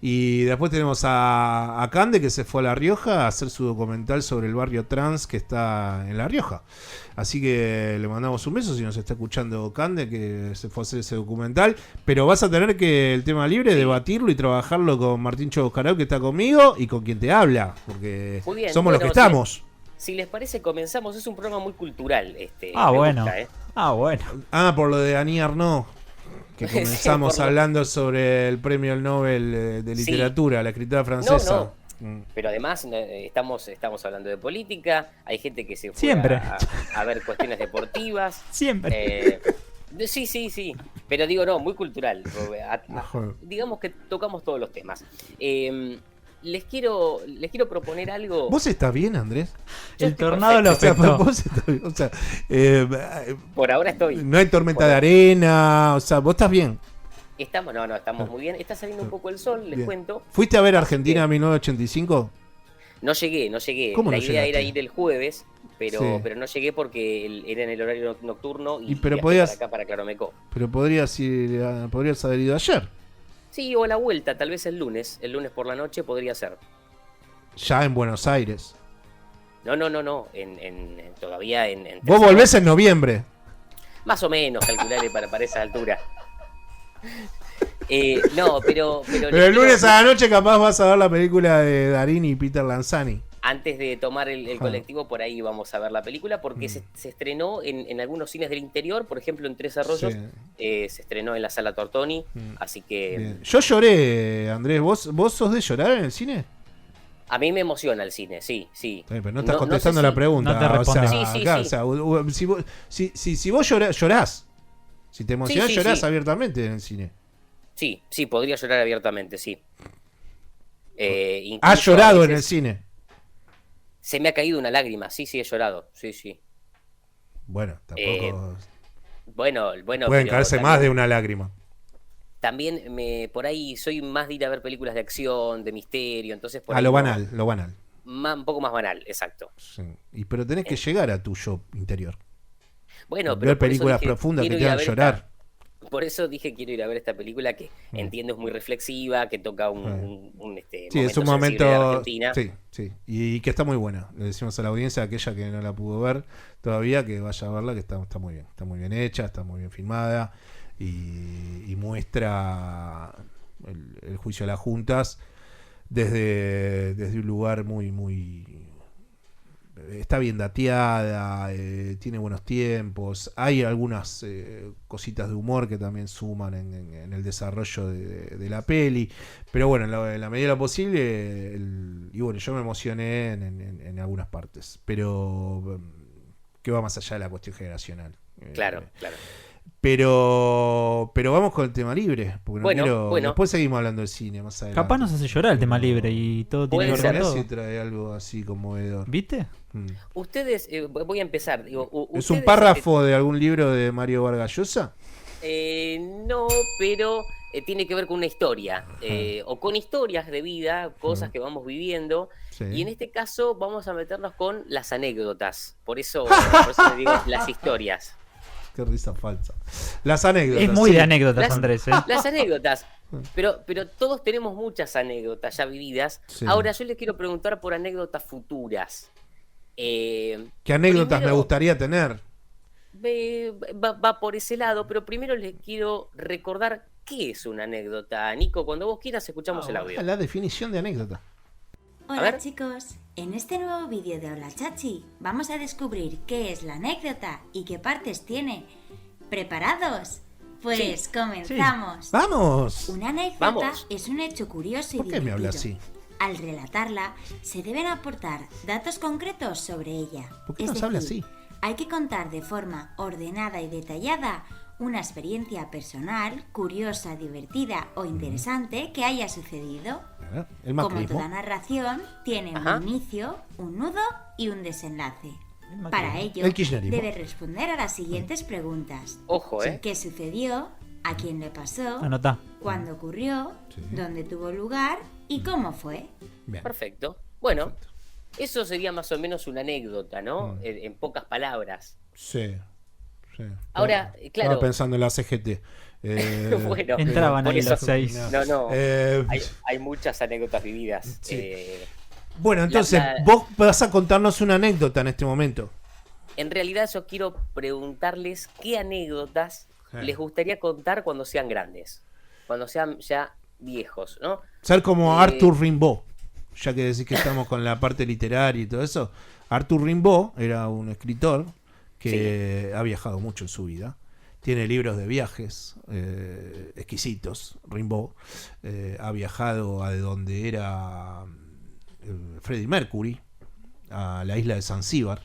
Y después tenemos a Cande, que se fue a La Rioja a hacer su documental sobre el barrio trans que está en La Rioja. Así que le mandamos un beso si nos está escuchando Cande, que se fue a hacer ese documental. Pero vas a tener que el tema libre, debatirlo y trabajarlo con Martín Choboscarau, que está conmigo, y con quien te habla, porque somos los que estamos. Si les parece, comenzamos. Es un programa muy cultural. Bueno. Gusta, por lo de Annie Arnaud. Que comenzamos hablando sobre el premio Nobel de literatura, la escritora francesa. Pero además estamos hablando de política, hay gente que se fue Siempre. A ver cuestiones deportivas. Siempre. Sí. Pero digo, muy cultural. Digamos que tocamos todos los temas. Les quiero proponer algo. ¿Vos estás bien, Andrés? El tornado lo afectó. ¿Vos estás bien? O sea, por ahora estoy. No hay tormenta de arena, o sea, vos estás bien. Estamos muy bien. Está saliendo un poco el sol, les cuento. ¿Fuiste a ver Argentina 1985? No llegué. ¿Cómo la no idea llegaste? era ir el jueves, pero no llegué porque era en el horario nocturno y pero viajé podías, para acá, para Claromecó. Pero podrías haber ido ayer. Sí, o a la vuelta, tal vez el lunes por la noche podría ser. Ya en Buenos Aires. No, todavía en Vos volvés en noviembre. Más o menos, calcularé para esa altura. Pero el lunes a la noche capaz vas a ver la película de Darín y Peter Lanzani. Antes de tomar el colectivo, por ahí vamos a ver la película, porque se estrenó en algunos cines del interior, por ejemplo en Tres Arroyos, se estrenó en la Sala Tortoni, así que... Bien. Yo lloré, Andrés. ¿Vos sos de llorar en el cine? A mí me emociona el cine, sí. Pero no estás contestando la pregunta. No te responde. Si vos llorás, si te emocionás, llorás abiertamente en el cine. Sí, podría llorar abiertamente, sí. ¿Has llorado en el cine? Se me ha caído una lágrima, sí, he llorado, sí. Bueno, tampoco... Bueno. Pueden caerse también, más de una lágrima. También por ahí soy más de ir a ver películas de acción, de misterio, entonces... Lo banal. Un poco más banal, exacto. Sí. Pero tenés que llegar a tu yo interior. Bueno, ver películas profundas que te hagan llorar. Por eso dije quiero ir a ver esta película que entiendo es muy reflexiva, que toca un es un momento de Argentina. Sí, y que está muy buena. Le decimos a la audiencia, aquella que no la pudo ver todavía, que vaya a verla, que está muy bien hecha, está muy bien filmada y muestra el juicio de las juntas desde un lugar muy está bien dateada, tiene buenos tiempos, hay algunas cositas de humor que también suman en el desarrollo de la peli, pero bueno, en la medida de lo posible, y bueno, yo me emocioné en algunas partes, pero que va más allá de la cuestión generacional. Claro. Pero vamos con el tema libre, porque bueno. Después seguimos hablando del cine más adelante. Capaz nos hace llorar el tema libre y todo tiene que ver con todo. Si trae algo así conmovedor. ¿Viste? Ustedes, voy a empezar. ¿Es un párrafo de algún libro de Mario Vargas Llosa? No, pero tiene que ver con una historia, o con historias de vida, cosas que vamos viviendo. Sí. Y en este caso vamos a meternos con las anécdotas. Por eso les digo las historias. Qué risa falsa. Las anécdotas. Es muy de anécdotas, Andrés. Las anécdotas. Pero todos tenemos muchas anécdotas ya vividas. Sí. Ahora yo les quiero preguntar por anécdotas futuras. ¿Qué anécdotas me gustaría tener? Va por ese lado, pero primero les quiero recordar qué es una anécdota. Nico, cuando vos quieras escuchamos el audio. La definición de anécdota. Hola chicos, en este nuevo vídeo de Hola Chachi vamos a descubrir qué es la anécdota y qué partes tiene. ¿Preparados? Pues comenzamos. Sí. ¡Vamos! Una anécdota es un hecho curioso y divertido. ¿Por qué me hablas así? Al relatarla, se deben aportar datos concretos sobre ella. ¿Por qué nos habla así? Hay que contar de forma ordenada y detallada una experiencia personal, curiosa, divertida o interesante que haya sucedido. El como toda narración, tiene un inicio, un nudo y un desenlace. Para ello, debe responder a las siguientes preguntas. Ojo, ¿Qué sucedió? ¿A quién le pasó? Anotá. ¿Cuándo ocurrió? ¿Dónde tuvo lugar? ¿Y cómo fue? Bien. Perfecto. Bueno, eso sería más o menos una anécdota, ¿no? En pocas palabras. Sí. Ahora, claro. Estaba pensando en la CGT. Bueno, entraban ahí los 6. No. Hay muchas anécdotas vividas. Sí. Bueno, entonces, vos vas a contarnos una anécdota en este momento. En realidad yo quiero preguntarles qué anécdotas les gustaría contar cuando sean grandes, cuando sean ya viejos, ¿no? Ser como Arthur Rimbaud, ya que decís que estamos con la parte literaria y todo eso. Arthur Rimbaud era un escritor que ha viajado mucho en su vida. Tiene libros de viajes exquisitos. Rimbaud ha viajado a donde era Freddie Mercury, a la isla de Zanzíbar.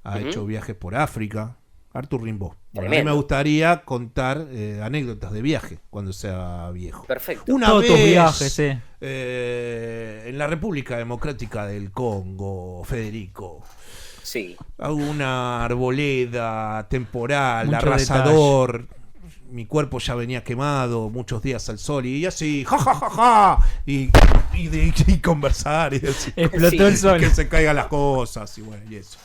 Ha hecho viajes por África. Arthur Rimbaud. Bueno, a mí me gustaría contar anécdotas de viaje cuando sea viejo. Perfecto. Una Todos vez tus viajes, en la República Democrática del Congo, Federico. Sí. Una arboleda temporal, mucho arrasador. Detalle. Mi cuerpo ya venía quemado, muchos días al sol y así, ja, y conversar y decir, explotó el sol, que se caigan las cosas y bueno, y eso.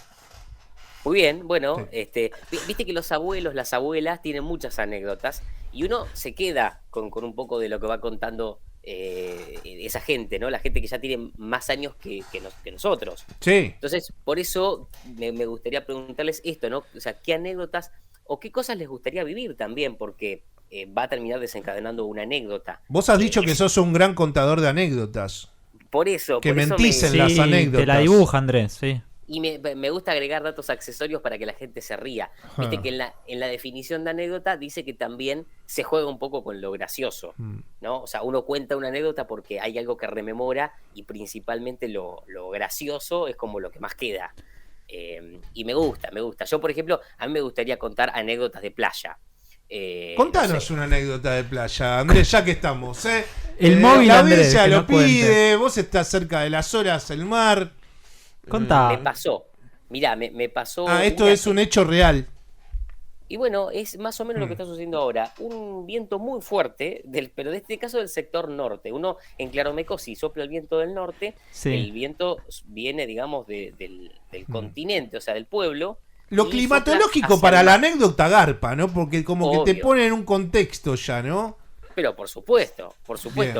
Muy bien, bueno, viste que los abuelos, las abuelas tienen muchas anécdotas y uno se queda con un poco de lo que va contando esa gente, ¿no? La gente que ya tiene más años que nosotros. Sí. Entonces, por eso me gustaría preguntarles esto, ¿no? O sea, ¿qué anécdotas o qué cosas les gustaría vivir también? Porque va a terminar desencadenando una anécdota. Vos has dicho que sos un gran contador de anécdotas. Por eso. Que mentís en las anécdotas. Te la dibuja, Andrés, sí. Y me gusta agregar datos accesorios para que la gente se ría. Viste que en la definición de anécdota dice que también se juega un poco con lo gracioso, ¿no? O sea, uno cuenta una anécdota porque hay algo que rememora y principalmente lo gracioso es como lo que más queda. Y me gusta. Yo, por ejemplo, a mí me gustaría contar anécdotas de playa. Contanos una anécdota de playa, Andrés, ya que estamos. El móvil, la Andrés, audiencia lo pide, vos estás cerca de las olas, el mar. Contá. Me pasó. Mirá, me pasó. Esto es un hecho real. Y bueno, es más o menos lo que está sucediendo ahora. Un viento muy fuerte, pero de este caso del sector norte. Uno en Claromeco, si sopla el viento del norte, el viento viene, digamos, del continente, o sea, del pueblo. Lo climatológico para la anécdota garpa, ¿no? Porque como que te pone en un contexto ya, ¿no? Pero por supuesto.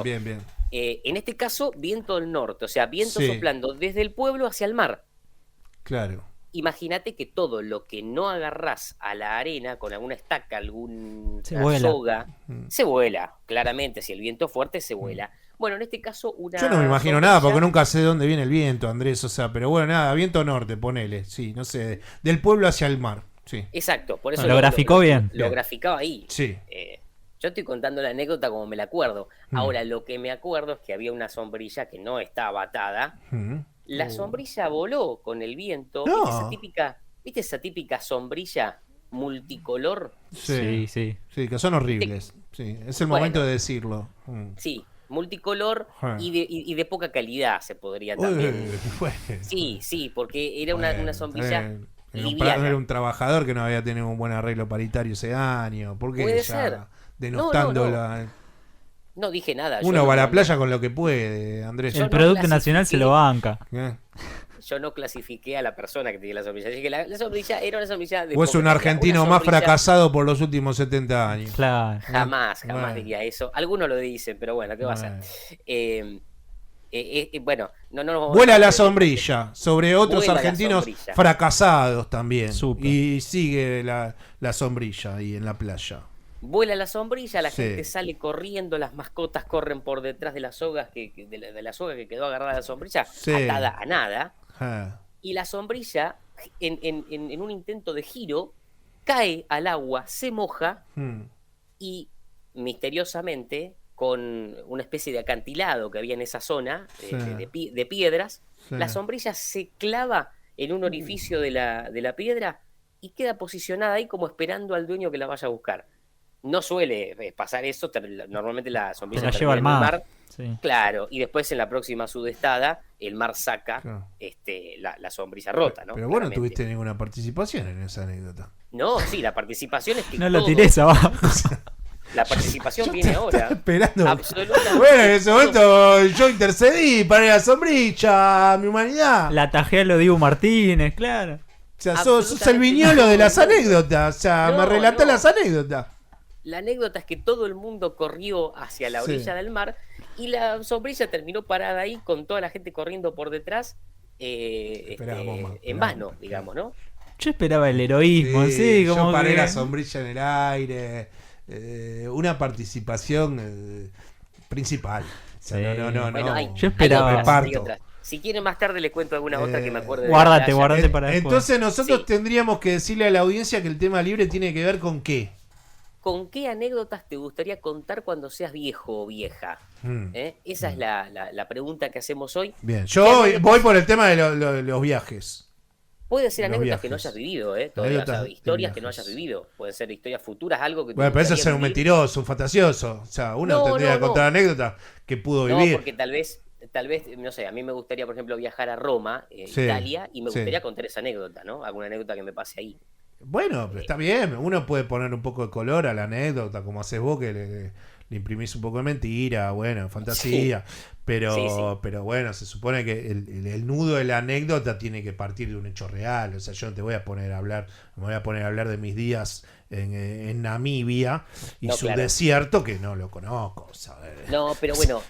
Bien. En este caso, viento del norte, o sea, viento soplando desde el pueblo hacia el mar. Claro. Imagínate que todo lo que no agarrás a la arena con alguna estaca, alguna soga, se vuela. Claramente, si el viento es fuerte, se vuela. Bueno, en este caso, yo no me imagino nada, porque nunca sé de dónde viene el viento, Andrés, o sea, pero bueno, nada, viento norte, ponele, sí, no sé, del pueblo hacia el mar, sí. Exacto, por eso lo graficó bien. Lo graficaba ahí. Sí. Yo estoy contando la anécdota como me la acuerdo. Ahora, lo que me acuerdo es que había una sombrilla que no estaba atada. La sombrilla voló con el viento. No. ¿Viste esa típica sombrilla multicolor? Sí, que son horribles. Sí, es el momento de decirlo. Sí, multicolor y de poca calidad, se podría también. Sí, porque era una sombrilla liviana. Era un trabajador que no había tenido un buen arreglo paritario ese año. ¿Por qué Puede ya ser. denostando No dije nada. Uno va a la playa con lo que puede, Andrés. El Producto Nacional se lo banca. Yo no clasifiqué a la persona que tenía la sombrilla. Dije que la sombrilla era una sombrilla de... O es un argentino más fracasado por los últimos 70 años. Claro. Jamás diría eso. Algunos lo dicen, pero bueno, ¿qué va a ser? Bueno, no vuela la sombrilla sobre otros argentinos fracasados también. Y sigue la sombrilla ahí en la playa. Vuela la sombrilla, la gente sale corriendo, las mascotas corren por detrás de las sogas de la soga que quedó agarrada a la sombrilla, atada a nada. Y la sombrilla, en un intento de giro, cae al agua, se moja y misteriosamente, con una especie de acantilado que había en esa zona de piedras, la sombrilla se clava en un orificio de la piedra y queda posicionada ahí como esperando al dueño que la vaya a buscar. No suele pasar eso, normalmente la sombrilla la lleva al mar. Sí. Claro, y después en la próxima sudestada el mar saca la sombrilla rota, ¿no? Pero vos no tuviste ninguna participación en esa anécdota. No, sí, la participación es que no lo tirés abajo. La participación viene ahora. Esperando. Absolutamente. Bueno, en ese momento yo intercedí para la sombrilla, mi humanidad. La tajea lo Dibu Martínez, claro. O sea, sos el viñolo de las anécdotas. O sea, me relatás las anécdotas. La anécdota es que todo el mundo corrió hacia la orilla del mar y la sombrilla terminó parada ahí con toda la gente corriendo por detrás en vano, digamos, ¿no? Yo esperaba el heroísmo, sí, como yo paré la sombrilla en el aire, una participación principal. O sea, no. Yo esperaba. Si quieren más tarde les cuento alguna otra que me acuerde. Guárdate para después. Entonces nosotros tendríamos que decirle a la audiencia que el tema libre tiene que ver con qué. ¿Con qué anécdotas te gustaría contar cuando seas viejo o vieja? Esa es la pregunta que hacemos hoy. Bien, yo voy por el tema de los viajes. Puede ser anécdotas que no hayas vivido, todavía, o sea, historias que no hayas vivido. Pueden ser historias futuras, algo que bueno, pero eso es ser un mentiroso, un fantasioso. O sea, uno tendría que contar anécdotas que pudo vivir. No, porque tal vez, no sé, a mí me gustaría, por ejemplo, viajar a Roma, Italia, y me gustaría contar esa anécdota, ¿no? Alguna anécdota que me pase ahí. Bueno, pero está bien, uno puede poner un poco de color a la anécdota, como haces vos, que le imprimís un poco de mentira, bueno, fantasía, pero bueno, se supone que el nudo de la anécdota tiene que partir de un hecho real, o sea, yo no te voy a poner a hablar, me voy a poner a hablar de mis días en Namibia y su desierto que no lo conozco, ¿sabes? No, pero bueno,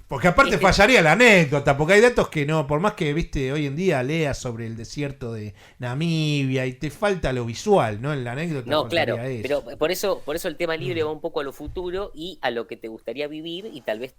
porque aparte fallaría la anécdota, porque hay datos que no, por más que viste hoy en día leas sobre el desierto de Namibia y te falta lo visual, ¿no? En la anécdota. No, claro, pero por eso el tema libre va un poco a lo futuro y a lo que te gustaría vivir y tal vez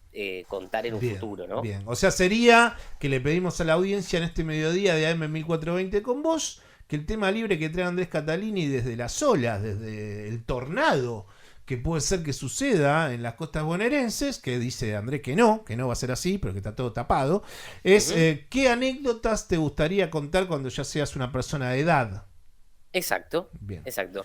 contar en un futuro, ¿no? Bien, o sea, sería que le pedimos a la audiencia en este mediodía de AM 1420 con vos que el tema libre que trae Andrés Catalini desde las olas, desde el tornado que puede ser que suceda en las costas bonaerenses, que dice Andrés que no va a ser así, pero que está todo tapado, es ¿qué anécdotas te gustaría contar cuando ya seas una persona de edad? Exacto, bien. Exacto.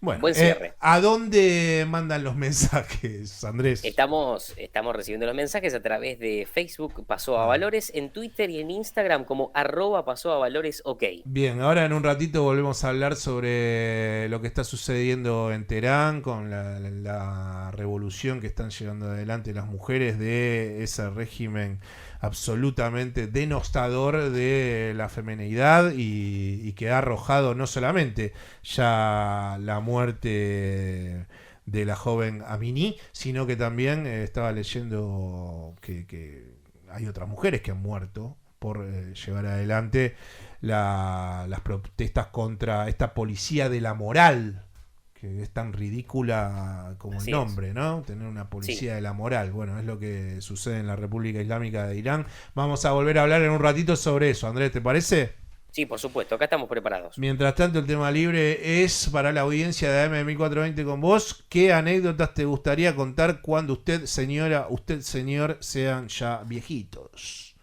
Bueno, buen cierre. ¿A dónde mandan los mensajes, Andrés? Estamos recibiendo los mensajes a través de Facebook Pasó a Valores, en Twitter y en Instagram como @PasóAValoresOK. Bien, ahora en un ratito volvemos a hablar sobre lo que está sucediendo en Teherán con la revolución que están llevando adelante las mujeres de ese régimen absolutamente denostador de la feminidad y que ha arrojado no solamente ya la muerte de la joven Amini, sino que también estaba leyendo que hay otras mujeres que han muerto por llevar adelante las protestas contra esta policía de la moral, que es tan ridícula como así el nombre, ¿no? Tener una policía de la moral. Bueno, es lo que sucede en la República Islámica de Irán. Vamos a volver a hablar en un ratito sobre eso. Andrés, ¿te parece? Sí, por supuesto, acá estamos preparados. Mientras tanto, el tema libre es para la audiencia de AM 1420 con vos. ¿Qué anécdotas te gustaría contar cuando usted, señora, usted, señor, sean ya viejitos?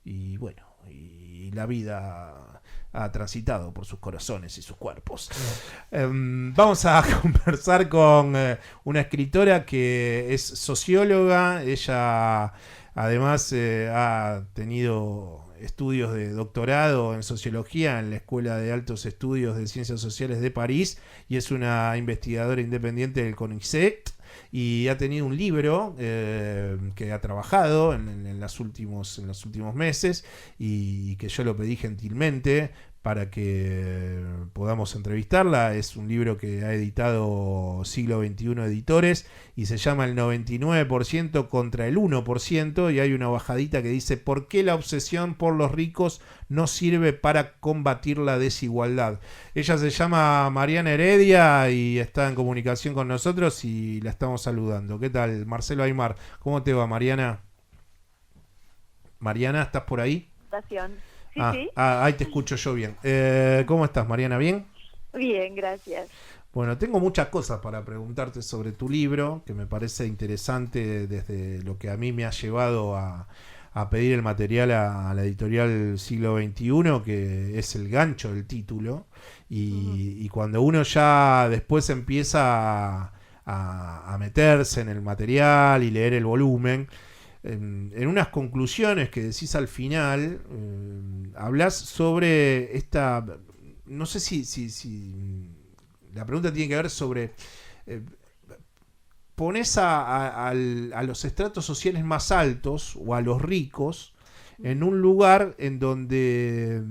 Y bueno, y la vida ha transitado por sus corazones y sus cuerpos. Vamos a conversar con una escritora que es socióloga. Ella además ha tenido estudios de doctorado en sociología en la Escuela de Altos Estudios de Ciencias Sociales de París y es una investigadora independiente del CONICET y ha tenido un libro que ha trabajado en los últimos meses y que yo lo pedí gentilmente para que podamos entrevistarla. Es un libro que ha editado Siglo XXI Editores y se llama El 99% contra el 1%, y hay una bajadita que dice ¿por qué la obsesión por los ricos no sirve para combatir la desigualdad? Ella se llama Mariana Heredia y está en comunicación con nosotros y la estamos saludando. ¿Qué tal? Marcelo Aymar, ¿cómo te va, Mariana? Mariana, ¿estás por ahí? Sí. Ahí te escucho yo bien. ¿Cómo estás, Mariana? ¿Bien? Bien, gracias. Bueno, tengo muchas cosas para preguntarte sobre tu libro, que me parece interesante desde lo que a mí me ha llevado a pedir el material a la editorial Siglo XXI, que es el gancho del título, y cuando uno ya después empieza a meterse en el material y leer el volumen, en unas conclusiones que decís al final, hablas sobre esta... No sé si la pregunta tiene que ver sobre... pones a los estratos sociales más altos o a los ricos en un lugar en donde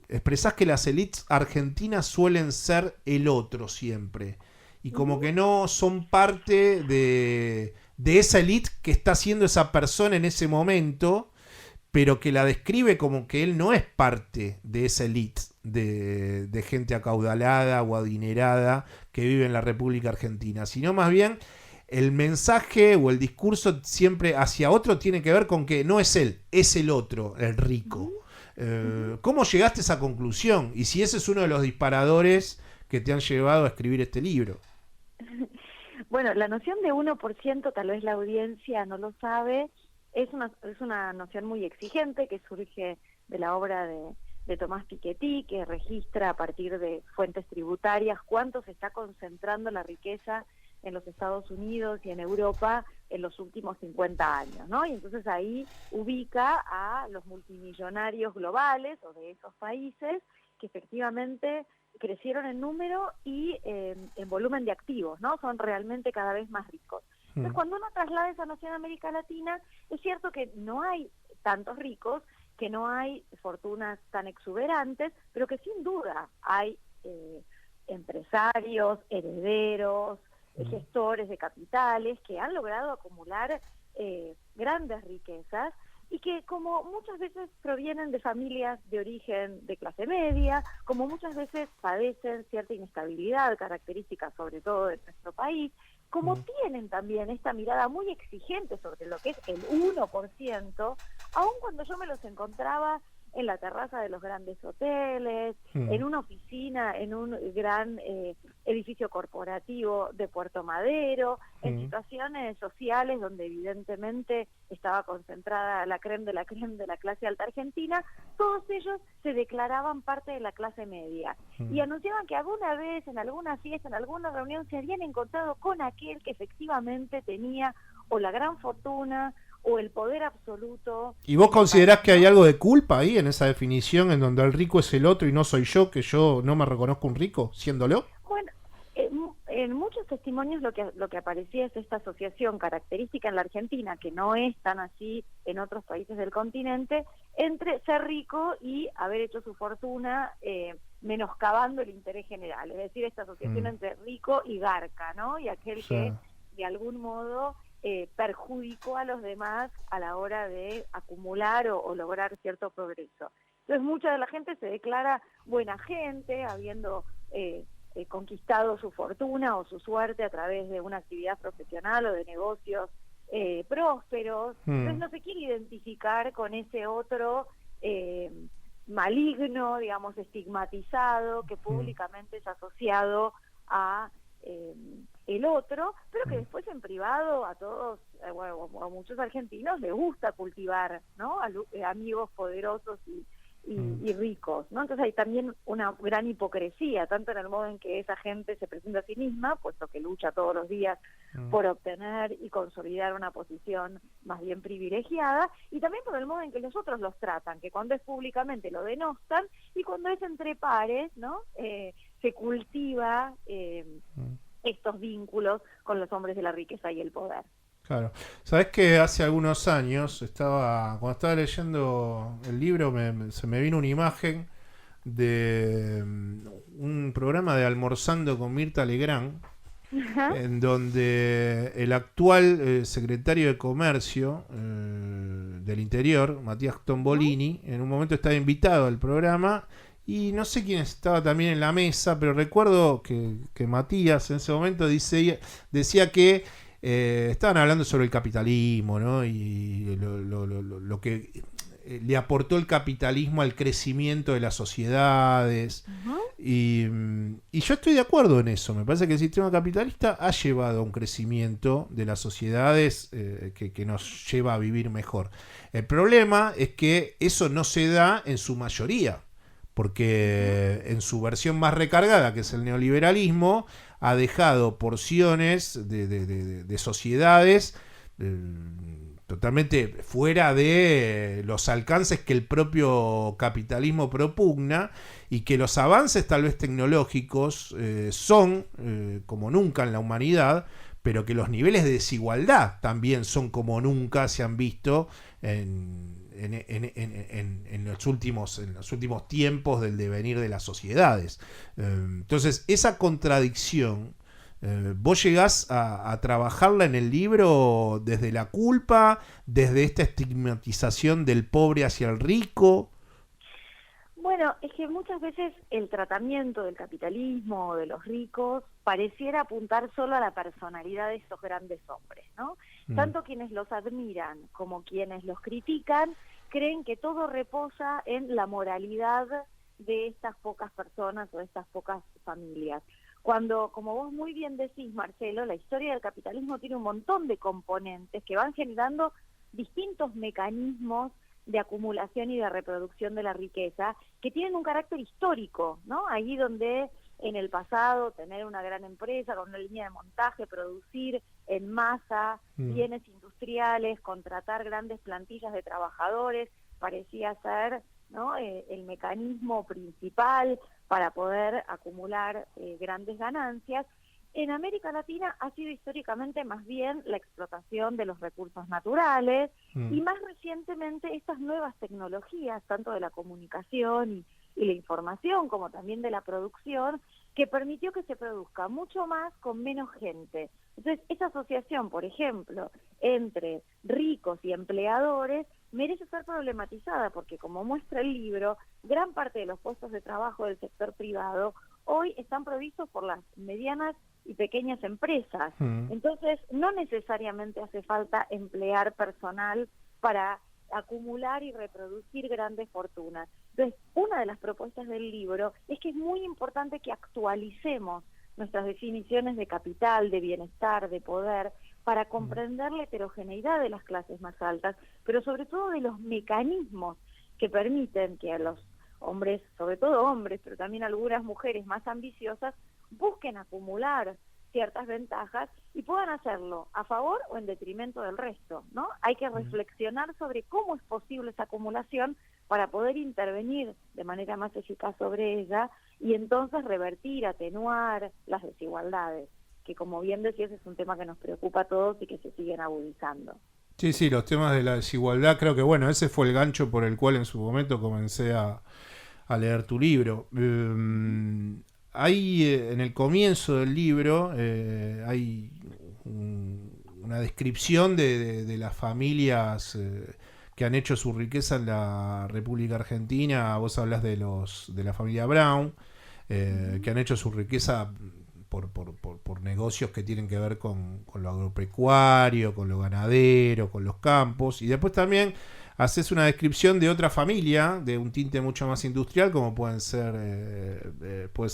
expresás que las élites argentinas suelen ser el otro siempre. Y como que no son parte de esa élite que está siendo esa persona en ese momento, pero que la describe como que él no es parte de esa élite de gente acaudalada o adinerada que vive en la República Argentina, sino más bien el mensaje o el discurso siempre hacia otro tiene que ver con que no es él, es el otro, el rico. ¿Cómo llegaste a esa conclusión? Y si ese es uno de los disparadores que te han llevado a escribir este libro. Bueno, la noción de 1%, tal vez la audiencia no lo sabe, es una noción muy exigente que surge de la obra de Tomás Piketty, que registra a partir de fuentes tributarias cuánto se está concentrando la riqueza en los Estados Unidos y en Europa en los últimos 50 años, ¿no? Y entonces ahí ubica a los multimillonarios globales o de esos países que efectivamente crecieron en número y en volumen de activos, ¿no? Son realmente cada vez más ricos. Entonces, cuando uno traslada esa noción a América Latina, es cierto que no hay tantos ricos, que no hay fortunas tan exuberantes, pero que sin duda hay empresarios, herederos, gestores de capitales que han logrado acumular grandes riquezas y que como muchas veces provienen de familias de origen de clase media, como muchas veces padecen cierta inestabilidad característica sobre todo de nuestro país, como tienen también esta mirada muy exigente sobre lo que es el 1%, aun cuando yo me los encontraba en la terraza de los grandes hoteles, en una oficina, en un gran edificio corporativo de Puerto Madero, en situaciones sociales donde evidentemente estaba concentrada la crème de la clase alta argentina, todos ellos se declaraban parte de la clase media y anunciaban que alguna vez, en alguna fiesta, en alguna reunión, se habían encontrado con aquel que efectivamente tenía o la gran fortuna o el poder absoluto. ¿Y vos considerás que hay algo de culpa ahí en esa definición en donde el rico es el otro y no soy yo, que yo no me reconozco un rico siéndolo? Bueno, en muchos testimonios lo que aparecía es esta asociación característica en la Argentina, que no es tan así en otros países del continente, entre ser rico y haber hecho su fortuna menoscabando el interés general, es decir, esta asociación entre rico y garca, ¿no? Y aquel que de algún modo perjudicó a los demás a la hora de acumular o lograr cierto progreso. Entonces mucha de la gente se declara buena gente, habiendo conquistado su fortuna o su suerte a través de una actividad profesional o de negocios prósperos. Entonces no se quiere identificar con ese otro maligno, digamos, estigmatizado, que públicamente es asociado a el otro, pero que después en privado a todos, a muchos argentinos les gusta cultivar, ¿no? Amigos poderosos y ricos, ¿no? Entonces hay también una gran hipocresía, tanto en el modo en que esa gente se presenta a sí misma, puesto que lucha todos los días por obtener y consolidar una posición más bien privilegiada, y también por el modo en que los otros los tratan, que cuando es públicamente lo denostan, y cuando es entre pares, ¿no? Se cultiva estos vínculos con los hombres de la riqueza y el poder. Claro. Sabés que hace algunos años cuando estaba leyendo el libro se me vino una imagen de un programa de Almorzando con Mirta Legrand, en donde el actual secretario de Comercio del Interior, Matías Tombolini, en un momento estaba invitado al programa. Y no sé quién estaba también en la mesa, pero recuerdo que Matías en ese momento decía que estaban hablando sobre el capitalismo, ¿no? Y lo que le aportó el capitalismo al crecimiento de las sociedades. Y yo estoy de acuerdo en eso. Me parece que el sistema capitalista ha llevado a un crecimiento de las sociedades que nos lleva a vivir mejor. El problema es que eso no se da en su mayoría, porque en su versión más recargada, que es el neoliberalismo, ha dejado porciones de sociedades totalmente fuera de los alcances que el propio capitalismo propugna, y que los avances tal vez tecnológicos son como nunca en la humanidad, pero que los niveles de desigualdad también son como nunca se han visto en los últimos tiempos del devenir de las sociedades. Entonces, esa contradicción, vos llegás a trabajarla en el libro desde la culpa, desde esta estigmatización del pobre hacia el rico. Bueno, es que muchas veces el tratamiento del capitalismo o de los ricos pareciera apuntar solo a la personalidad de estos grandes hombres, ¿no? Tanto quienes los admiran como quienes los critican creen que todo reposa en la moralidad de estas pocas personas o de estas pocas familias. Cuando, como vos muy bien decís, Marcelo, la historia del capitalismo tiene un montón de componentes que van generando distintos mecanismos de acumulación y de reproducción de la riqueza, que tienen un carácter histórico, ¿no? Allí donde en el pasado tener una gran empresa con una línea de montaje, producir en masa bienes industriales, contratar grandes plantillas de trabajadores, parecía ser, ¿no?, el mecanismo principal para poder acumular grandes ganancias. En América Latina ha sido históricamente más bien la explotación de los recursos naturales y más recientemente estas nuevas tecnologías, tanto de la comunicación y la información como también de la producción, que permitió que se produzca mucho más con menos gente. Entonces, esa asociación, por ejemplo, entre ricos y empleadores merece ser problematizada porque, como muestra el libro, gran parte de los puestos de trabajo del sector privado hoy están provistos por las medianas y pequeñas empresas. Entonces, no necesariamente hace falta emplear personal para acumular y reproducir grandes fortunas. Entonces, una de las propuestas del libro es que es muy importante que actualicemos nuestras definiciones de capital, de bienestar, de poder, para comprender la heterogeneidad de las clases más altas, pero sobre todo de los mecanismos que permiten que a los hombres, sobre todo hombres, pero también algunas mujeres más ambiciosas, busquen acumular ciertas ventajas y puedan hacerlo a favor o en detrimento del resto, ¿no? Hay que reflexionar sobre cómo es posible esa acumulación para poder intervenir de manera más eficaz sobre ella y entonces revertir, atenuar las desigualdades, que como bien decías es un tema que nos preocupa a todos y que se siguen agudizando. Sí, los temas de la desigualdad, creo que bueno, ese fue el gancho por el cual en su momento comencé a leer tu libro. Hay en el comienzo del libro hay una descripción de las familias que han hecho su riqueza en la República Argentina. Vos hablas de la familia Brown, que han hecho su riqueza por negocios que tienen que ver con lo agropecuario, con lo ganadero, con los campos, y después también haces una descripción de otra familia, de un tinte mucho más industrial, como puede ser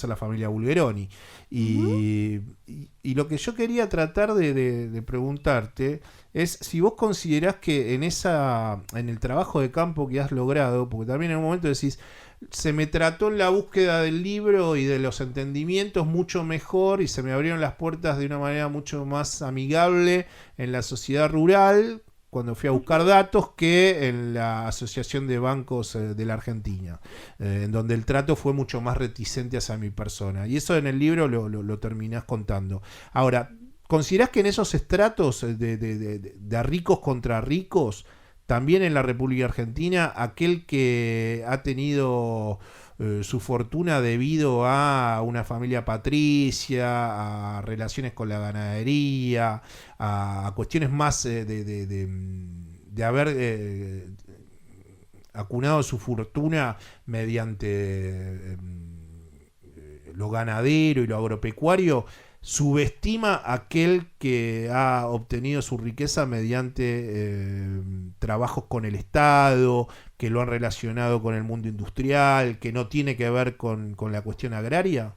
la familia Bulgeroni. Y lo que yo quería tratar de preguntarte es si vos considerás que en el trabajo de campo que has logrado, porque también en un momento decís, se me trató en la búsqueda del libro y de los entendimientos mucho mejor y se me abrieron las puertas de una manera mucho más amigable en la sociedad rural, cuando fui a buscar datos, que en la Asociación de Bancos de la Argentina, en donde el trato fue mucho más reticente hacia mi persona. Y eso en el libro lo terminás contando. Ahora, ¿considerás que en esos estratos de ricos contra ricos, también en la República Argentina, aquel que ha tenido su fortuna debido a una familia patricia, a relaciones con la ganadería, a cuestiones más de haber acunado su fortuna mediante lo ganadero y lo agropecuario, subestima a aquel que ha obtenido su riqueza mediante trabajos con el Estado, que lo han relacionado con el mundo industrial, que no tiene que ver con la cuestión agraria?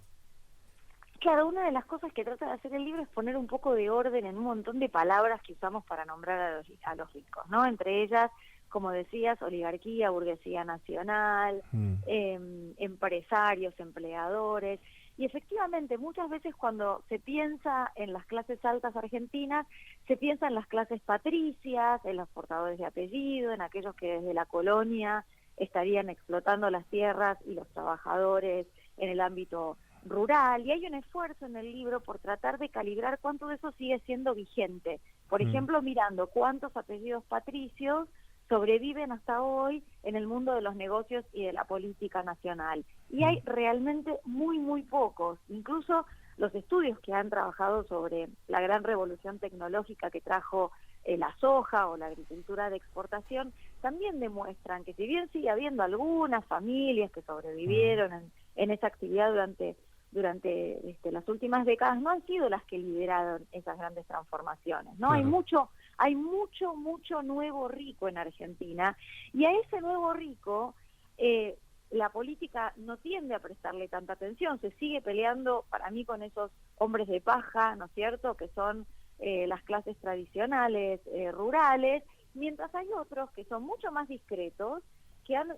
Claro, una de las cosas que trata de hacer el libro es poner un poco de orden en un montón de palabras que usamos para nombrar a los ricos, ¿no? Entre ellas, como decías, oligarquía, burguesía nacional, empresarios, empleadores. Y efectivamente, muchas veces cuando se piensa en las clases altas argentinas, se piensa en las clases patricias, en los portadores de apellido, en aquellos que desde la colonia estarían explotando las tierras y los trabajadores en el ámbito rural. Y hay un esfuerzo en el libro por tratar de calibrar cuánto de eso sigue siendo vigente. Por ejemplo, mirando cuántos apellidos patricios sobreviven hasta hoy en el mundo de los negocios y de la política nacional. Y hay realmente muy, muy pocos. Incluso los estudios que han trabajado sobre la gran revolución tecnológica que trajo la soja o la agricultura de exportación, también demuestran que si bien sigue habiendo algunas familias que sobrevivieron en esa actividad durante las últimas décadas, no han sido las que lideraron esas grandes transformaciones, ¿no? Claro. Hay mucho nuevo rico en Argentina, y a ese nuevo rico la política no tiende a prestarle tanta atención, se sigue peleando para mí con esos hombres de paja, ¿no es cierto?, que son las clases tradicionales rurales, mientras hay otros que son mucho más discretos, que han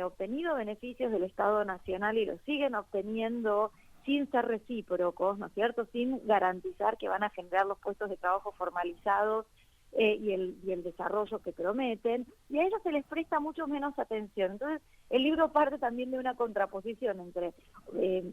obtenido beneficios del Estado Nacional y los siguen obteniendo sin ser recíprocos, ¿no es cierto?, sin garantizar que van a generar los puestos de trabajo formalizados y el desarrollo que prometen, y a ellos se les presta mucho menos atención. Entonces, el libro parte también de una contraposición entre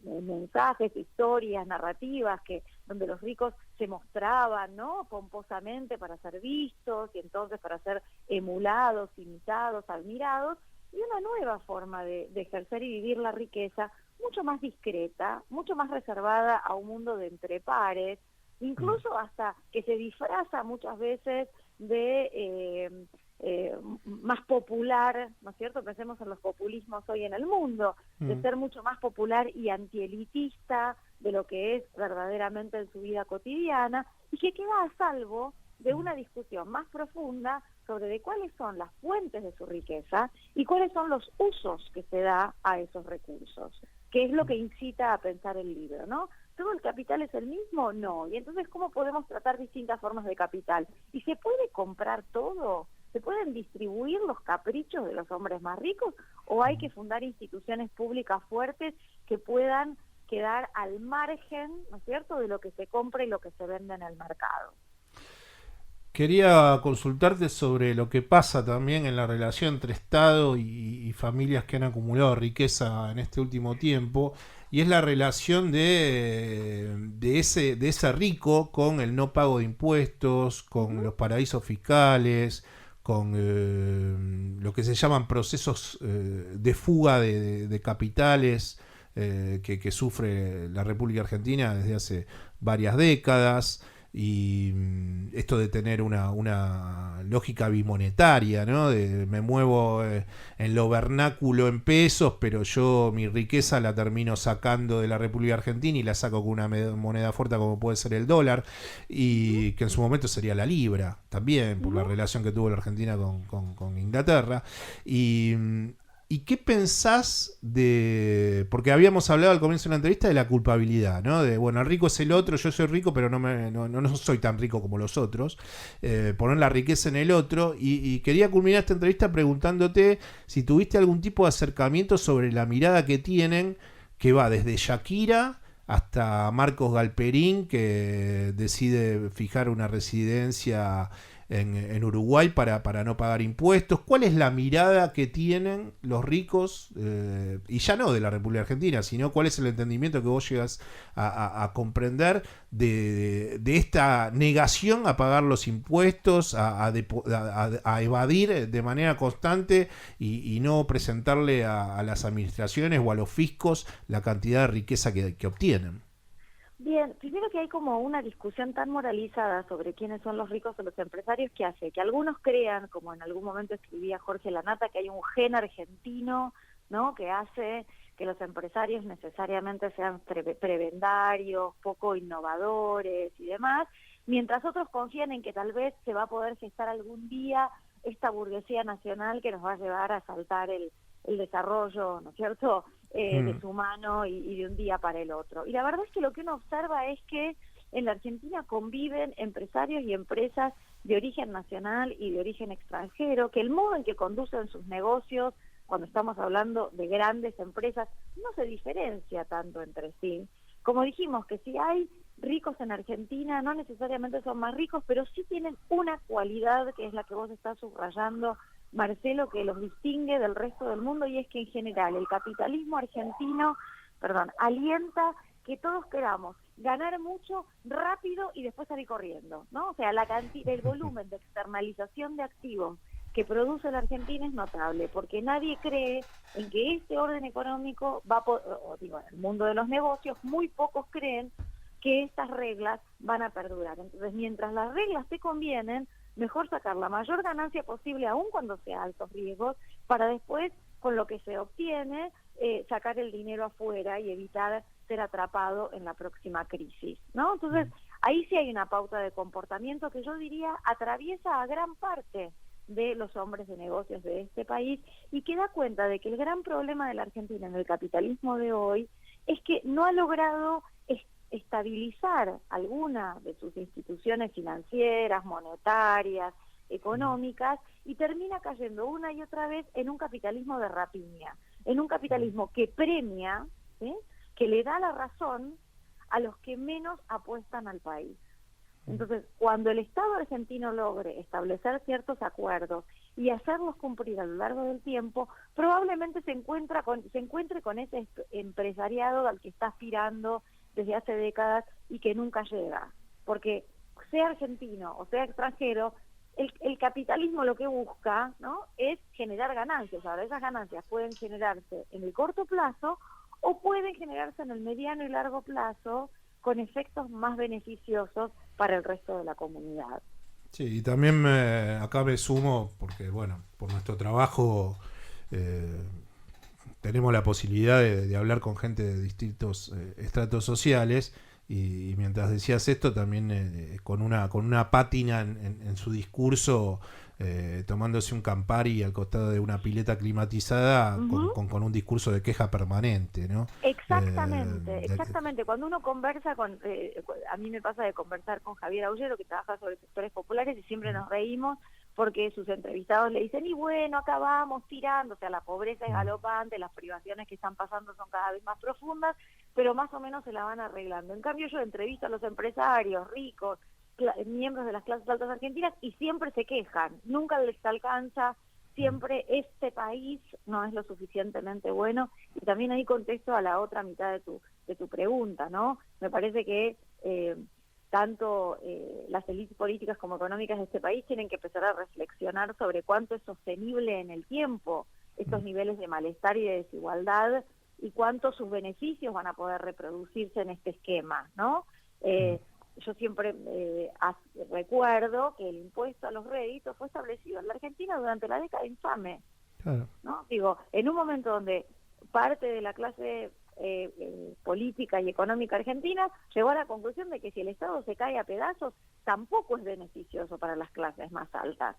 mensajes, historias, narrativas, donde los ricos se mostraban, ¿no?, pomposamente para ser vistos y entonces para ser emulados, imitados, admirados, y una nueva forma de ejercer y vivir la riqueza, mucho más discreta, mucho más reservada a un mundo de entre pares, incluso hasta que se disfraza muchas veces de más popular, ¿no es cierto? Pensemos en los populismos hoy en el mundo, de ser mucho más popular y antielitista de lo que es verdaderamente en su vida cotidiana, y que queda a salvo de una discusión más profunda sobre de cuáles son las fuentes de su riqueza y cuáles son los usos que se da a esos recursos, que es lo que incita a pensar el libro, ¿no? ¿Todo el capital es el mismo? No. Y entonces, ¿cómo podemos tratar distintas formas de capital? ¿Y se puede comprar todo? ¿Se pueden distribuir los caprichos de los hombres más ricos? ¿O hay que fundar instituciones públicas fuertes que puedan quedar al margen, ¿no es cierto?, de lo que se compra y lo que se vende en el mercado? Quería consultarte sobre lo que pasa también en la relación entre Estado y familias que han acumulado riqueza en este último tiempo, y es la relación de ese rico con el no pago de impuestos, con los paraísos fiscales, con lo que se llaman procesos de fuga de capitales que sufre la República Argentina desde hace varias décadas. Y esto de tener una lógica bimonetaria, ¿no? Me muevo en lo vernáculo en pesos, pero yo mi riqueza la termino sacando de la República Argentina y la saco con una moneda fuerte como puede ser el dólar, y que en su momento sería la libra también, por la relación que tuvo la Argentina con Inglaterra. ¿Y qué pensás porque habíamos hablado al comienzo de la entrevista de la culpabilidad, ¿no? De, bueno, el rico es el otro, yo soy rico, pero no soy tan rico como los otros. Poner la riqueza en el otro. Y quería culminar esta entrevista preguntándote si tuviste algún tipo de acercamiento sobre la mirada que tienen, que va desde Shakira hasta Marcos Galperín, que decide fijar una residencia en Uruguay para no pagar impuestos. ¿Cuál es la mirada que tienen los ricos, y ya no de la República Argentina, sino cuál es el entendimiento que vos llegas a comprender de esta negación a pagar los impuestos, a evadir de manera constante y no presentarle a las administraciones o a los fiscos la cantidad de riqueza que obtienen? Bien, primero que hay como una discusión tan moralizada sobre quiénes son los ricos o los empresarios que hace que algunos crean, como en algún momento escribía Jorge Lanata, que hay un gen argentino, ¿no?, que hace que los empresarios necesariamente sean prebendarios, poco innovadores y demás, mientras otros confían en que tal vez se va a poder gestar algún día esta burguesía nacional que nos va a llevar a saltar el desarrollo, ¿no es cierto?, de su mano y de un día para el otro. Y la verdad es que lo que uno observa es que en la Argentina conviven empresarios y empresas de origen nacional y de origen extranjero, que el modo en que conducen sus negocios cuando estamos hablando de grandes empresas, no se diferencia tanto entre sí. Como dijimos, que si hay ricos en Argentina, no necesariamente son más ricos, pero sí tienen una cualidad que es la que vos estás subrayando, Marcelo, que los distingue del resto del mundo, y es que en general el capitalismo argentino, alienta que todos queramos ganar mucho rápido y después salir corriendo, ¿no? O sea, el volumen de externalización de activos que produce la Argentina es notable, porque nadie cree en que este orden económico en el mundo de los negocios, muy pocos creen que estas reglas van a perdurar. Entonces, mientras las reglas te convienen, mejor sacar la mayor ganancia posible, aun cuando sea altos riesgos, para después, con lo que se obtiene, sacar el dinero afuera y evitar ser atrapado en la próxima crisis, ¿no? Entonces, ahí sí hay una pauta de comportamiento que yo diría atraviesa a gran parte de los hombres de negocios de este país, y que da cuenta de que el gran problema de la Argentina en el capitalismo de hoy es que no ha logrado estabilizar alguna de sus instituciones financieras, monetarias, económicas, y termina cayendo una y otra vez en un capitalismo de rapiña, en un capitalismo que premia, ¿sí?, que le da la razón a los que menos apuestan al país. Entonces, cuando el Estado argentino logre establecer ciertos acuerdos y hacerlos cumplir a lo largo del tiempo, probablemente se encuentre con ese empresariado al que está aspirando desde hace décadas y que nunca llega. Porque sea argentino o sea extranjero, el capitalismo lo que busca, ¿no?, es generar ganancias. Ahora, esas ganancias pueden generarse en el corto plazo o pueden generarse en el mediano y largo plazo, con efectos más beneficiosos para el resto de la comunidad. Sí, y también acá me sumo, porque bueno, por nuestro trabajo tenemos la posibilidad de hablar con gente de distintos estratos sociales, y mientras decías esto también con una pátina en su discurso, tomándose un Campari al costado de una pileta climatizada, con un discurso de queja permanente, ¿no? Exactamente. Cuando uno conversa a mí me pasa de conversar con Javier Aullero, que trabaja sobre sectores populares, y siempre nos reímos porque sus entrevistados le dicen, y bueno, acá vamos tirando, o sea, la pobreza es galopante, las privaciones que están pasando son cada vez más profundas, pero más o menos se la van arreglando. En cambio, yo entrevisto a los empresarios ricos, miembros de las clases altas argentinas, y siempre se quejan, nunca les alcanza, siempre este país no es lo suficientemente bueno. Y también ahí contesto a la otra mitad de tu pregunta, ¿no? Me parece que tanto las élites políticas como económicas de este país tienen que empezar a reflexionar sobre cuánto es sostenible en el tiempo estos niveles de malestar y de desigualdad, y cuántos sus beneficios van a poder reproducirse en este esquema, ¿no? Yo siempre recuerdo que el impuesto a los réditos fue establecido en la Argentina durante la década infame, claro, ¿no? Digo, en un momento donde parte de la clase política y económica argentina llegó a la conclusión de que si el Estado se cae a pedazos, tampoco es beneficioso para las clases más altas.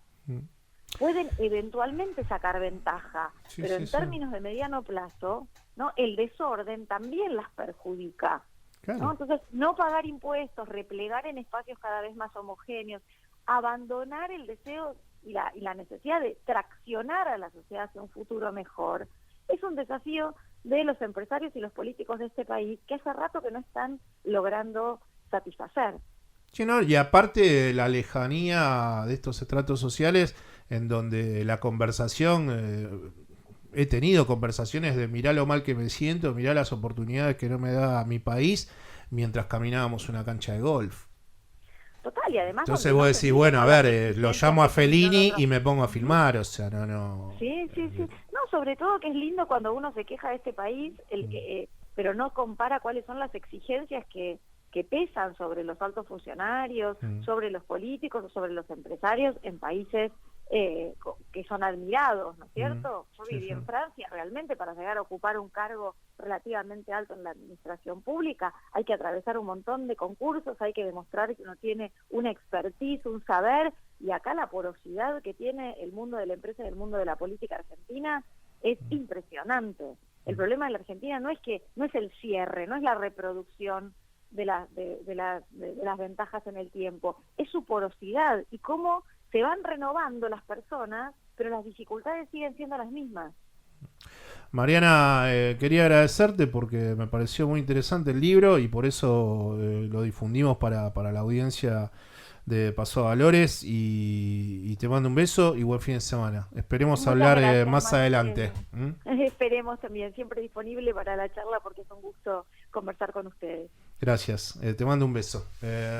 Pueden eventualmente sacar ventaja, pero en términos de mediano plazo, ¿no?, el desorden también las perjudica. Claro. ¿No? Entonces, no pagar impuestos, replegar en espacios cada vez más homogéneos, abandonar el deseo y la necesidad de traccionar a la sociedad hacia un futuro mejor, es un desafío de los empresarios y los políticos de este país que hace rato que no están logrando satisfacer. Sí, ¿no? Y aparte la lejanía de estos estratos sociales, en donde la conversación, he tenido conversaciones de mirá lo mal que me siento, mirá las oportunidades que no me da mi país, mientras caminábamos una cancha de golf. Total, y además... Entonces vos decís, bueno, a ver, lo llamo a Fellini y me pongo a filmar, o sea, no... Sí. No, sobre todo que es lindo cuando uno se queja de este país, pero no compara cuáles son las exigencias que pesan sobre los altos funcionarios, sobre los políticos o sobre los empresarios en países que son admirados, ¿no es cierto? Yo viví en Francia, realmente para llegar a ocupar un cargo relativamente alto en la administración pública hay que atravesar un montón de concursos, hay que demostrar que uno tiene una expertise, un saber, y acá la porosidad que tiene el mundo de la empresa y el mundo de la política argentina es impresionante. El problema de la Argentina no es el cierre, no es la reproducción de las ventajas en el tiempo, es su porosidad y cómo se van renovando las personas, pero las dificultades siguen siendo las mismas. Mariana, quería agradecerte porque me pareció muy interesante el libro y por eso lo difundimos para la audiencia de Paso a Valores y te mando un beso y buen fin de semana. Esperemos Muchas hablar gracias, más adelante. Esperemos también, siempre disponible para la charla porque es un gusto conversar con ustedes. Gracias, te mando un beso.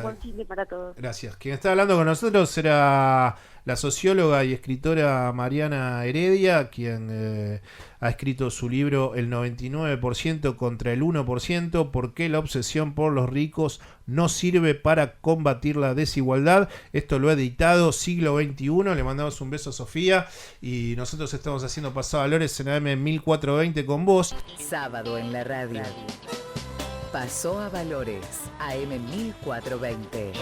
Buen fin de para todos. Gracias. Quien está hablando con nosotros era la socióloga y escritora Mariana Heredia, quien ha escrito su libro El 99% contra el 1%, ¿por qué la obsesión por los ricos no sirve para combatir la desigualdad? Esto lo ha editado Siglo XXI. Le mandamos un beso a Sofía y nosotros estamos haciendo Paso a Valores en AM 1420 con vos. Sábado en la radio. Pasó a Valores, AM 1420.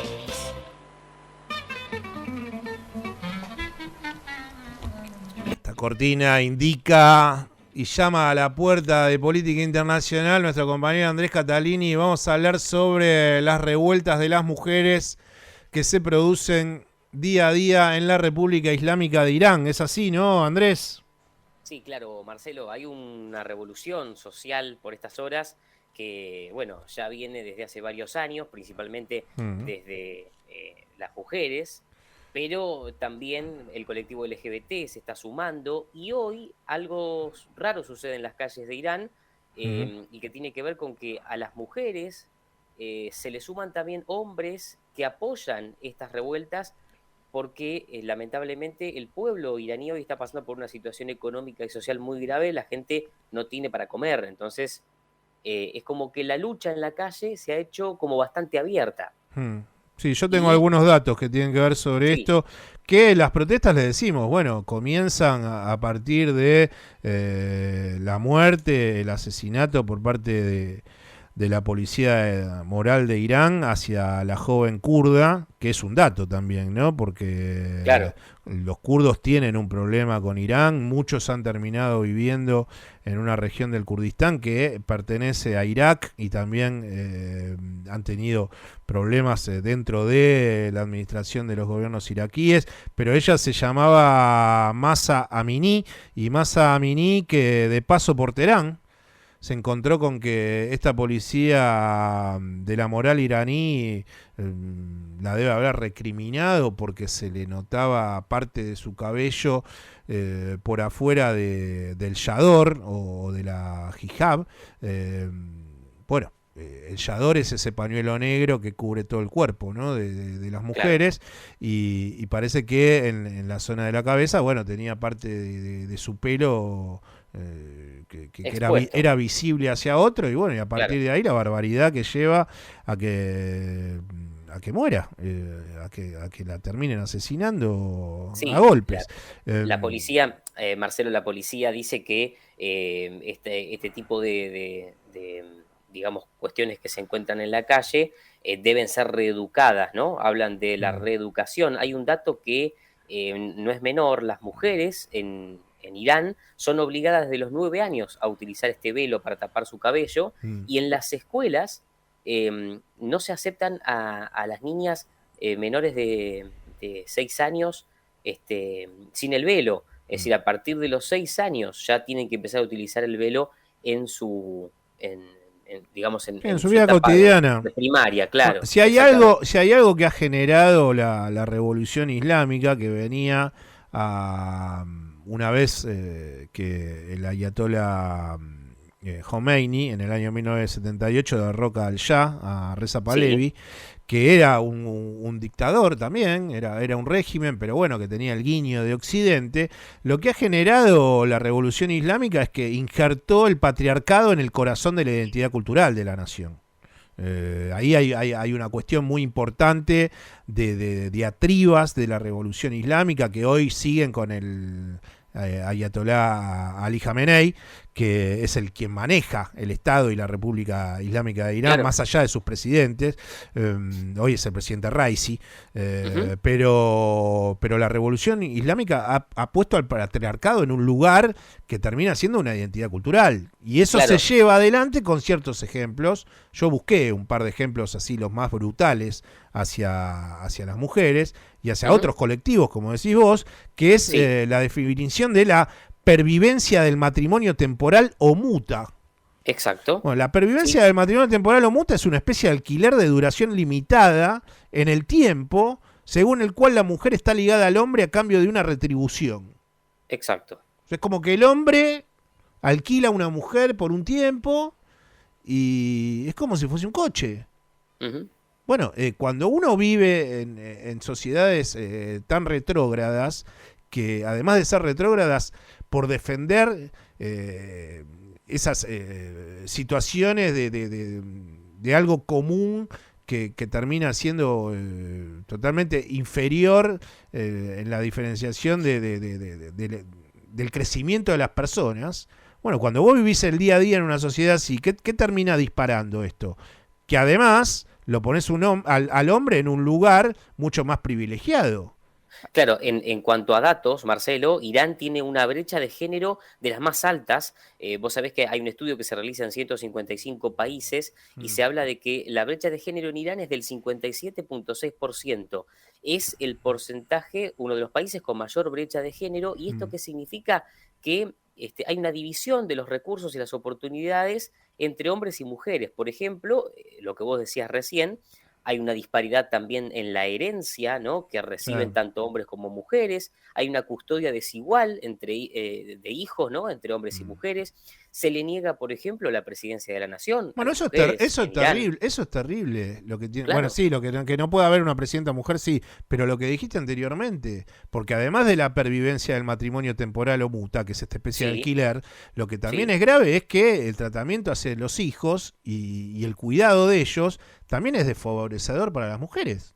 Esta cortina indica y llama a la puerta de Política Internacional nuestro compañero Andrés Catalini. Vamos a hablar sobre las revueltas de las mujeres que se producen día a día en la República Islámica de Irán. ¿Es así, no, Andrés? Sí, claro, Marcelo. Hay una revolución social por estas horas que, bueno, ya viene desde hace varios años, principalmente desde las mujeres, pero también el colectivo LGBT se está sumando y hoy algo raro sucede en las calles de Irán y que tiene que ver con que a las mujeres se le suman también hombres que apoyan estas revueltas porque lamentablemente el pueblo iraní hoy está pasando por una situación económica y social muy grave, la gente no tiene para comer, entonces es como que la lucha en la calle se ha hecho como bastante abierta. Sí, yo tengo algunos datos que tienen que ver sobre esto, que las protestas, les decimos, bueno, comienzan a partir de la muerte, el asesinato por parte de la policía moral de Irán hacia la joven kurda, que es un dato también, ¿no? Porque los kurdos tienen un problema con Irán, muchos han terminado viviendo en una región del Kurdistán que pertenece a Irak y también han tenido problemas dentro de la administración de los gobiernos iraquíes, pero ella se llamaba Mahsa Amini, y Mahsa Amini, que de paso por Teherán se encontró con que esta policía de la moral iraní la debe haber recriminado porque se le notaba parte de su cabello por afuera del chador o de la hijab. El chador es ese pañuelo negro que cubre todo el cuerpo, ¿no? de las mujeres, y parece que en la zona de la cabeza, bueno, tenía parte de su pelo que era visible hacia otro, y bueno, y a partir de ahí la barbaridad que lleva a que muera, a que la terminen asesinando a golpes. La policía, Marcelo, la policía dice que este tipo de digamos, cuestiones que se encuentran en la calle deben ser reeducadas, ¿no? Hablan de la reeducación. Hay un dato que no es menor, las mujeres en Irán son obligadas desde los 9 años a utilizar este velo para tapar su cabello, y en las escuelas no se aceptan a las niñas menores de 6 años sin el velo. Es decir, a partir de los 6 años ya tienen que empezar a utilizar el velo en su vida cotidiana. De primaria, claro. Si hay algo que ha generado la revolución islámica, que venía una vez que el ayatollah Khomeini en el año 1978 derroca al Shah, a Reza Pahlavi, que era un dictador también, era un régimen, pero bueno, que tenía el guiño de Occidente. Lo que ha generado la revolución islámica es que injertó el patriarcado en el corazón de la identidad cultural de la nación. Ahí hay una cuestión muy importante de diatribas de la revolución islámica que hoy siguen con el ayatollah Ali Khamenei, que es quien maneja el Estado y la República Islámica de Irán, más allá de sus presidentes. Hoy es el presidente Raisi, pero la revolución islámica ha puesto al patriarcado en un lugar que termina siendo una identidad cultural, y eso se lleva adelante con ciertos ejemplos. Yo busqué un par de ejemplos así, los más brutales hacia las mujeres y hacia otros colectivos, como decís vos, que es la definición de la pervivencia del matrimonio temporal o muta. Exacto. Bueno, la pervivencia del matrimonio temporal o muta es una especie de alquiler de duración limitada en el tiempo, según el cual la mujer está ligada al hombre a cambio de una retribución. Exacto. Es como que el hombre alquila a una mujer por un tiempo y es como si fuese un coche. Uh-huh. Bueno, cuando uno vive en sociedades tan retrógradas, que además de ser retrógradas, por defender esas situaciones de algo común que termina siendo totalmente inferior en la diferenciación del crecimiento de las personas. Bueno, cuando vos vivís el día a día en una sociedad así, ¿qué termina disparando esto? Que además lo pones al hombre en un lugar mucho más privilegiado. Claro, en cuanto a datos, Marcelo, Irán tiene una brecha de género de las más altas. Vos sabés que hay un estudio que se realiza en 155 países y se habla de que la brecha de género en Irán es del 57.6%. Es el porcentaje, uno de los países con mayor brecha de género. ¿Y esto qué significa? Que hay una división de los recursos y las oportunidades entre hombres y mujeres. Por ejemplo, lo que vos decías recién, hay una disparidad también en la herencia, ¿no? Que reciben tanto hombres como mujeres. Hay una custodia desigual de hijos, ¿no? Entre hombres y mujeres. Se le niega, por ejemplo, la presidencia de la nación. Bueno, eso es terrible. Eso es terrible. Lo que tiene, claro. Bueno, sí, que no puede haber una presidenta mujer, sí. Pero lo que dijiste anteriormente, porque además de la pervivencia del matrimonio temporal o muta, que es esta especie de alquiler, lo que también es grave es que el tratamiento hacia los hijos y el cuidado de ellos también es desfavorecedor para las mujeres.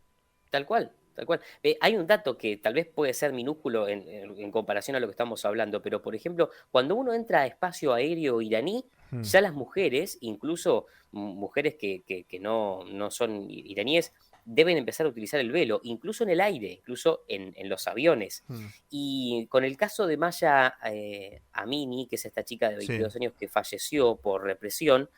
Tal cual. Tal cual. Hay un dato que tal vez puede ser minúsculo en comparación a lo que estamos hablando, pero por ejemplo, cuando uno entra a espacio aéreo iraní, ya las mujeres, incluso mujeres que no son iraníes, deben empezar a utilizar el velo, incluso en el aire, incluso en los aviones. Y con el caso de Maya Amini, que es esta chica de 22 años que falleció por represión,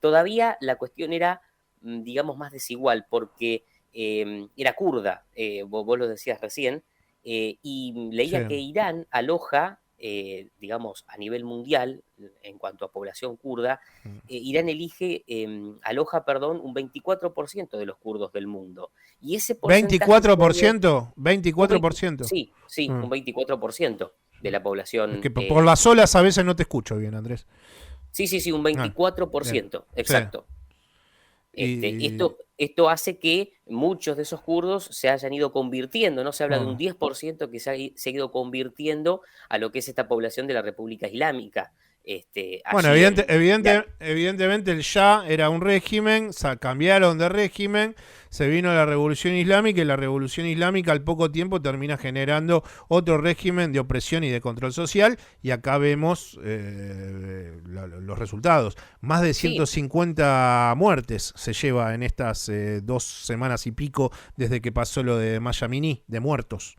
todavía la cuestión era, digamos, más desigual, porque era kurda, vos lo decías recién, y leía que Irán aloja, digamos, a nivel mundial, en cuanto a población kurda, Irán aloja un 24% de los kurdos del mundo. Y ese porcentaje... ¿24%? ¿24%? Sí, un 24% de la población. Que por las olas a veces no te escucho bien, Andrés. Sí, un 24%, exacto. Esto hace que muchos de esos kurdos se hayan ido convirtiendo, no se habla de un 10% que se ha ido convirtiendo a lo que es esta población de la República Islámica. Bueno, evidentemente el Shah era un régimen, cambiaron de régimen, se vino la Revolución Islámica y la Revolución Islámica al poco tiempo termina generando otro régimen de opresión y de control social y acá vemos los resultados. Más de 150 muertes se lleva en estas 2 semanas y pico desde que pasó lo de Maya Amini, de muertos.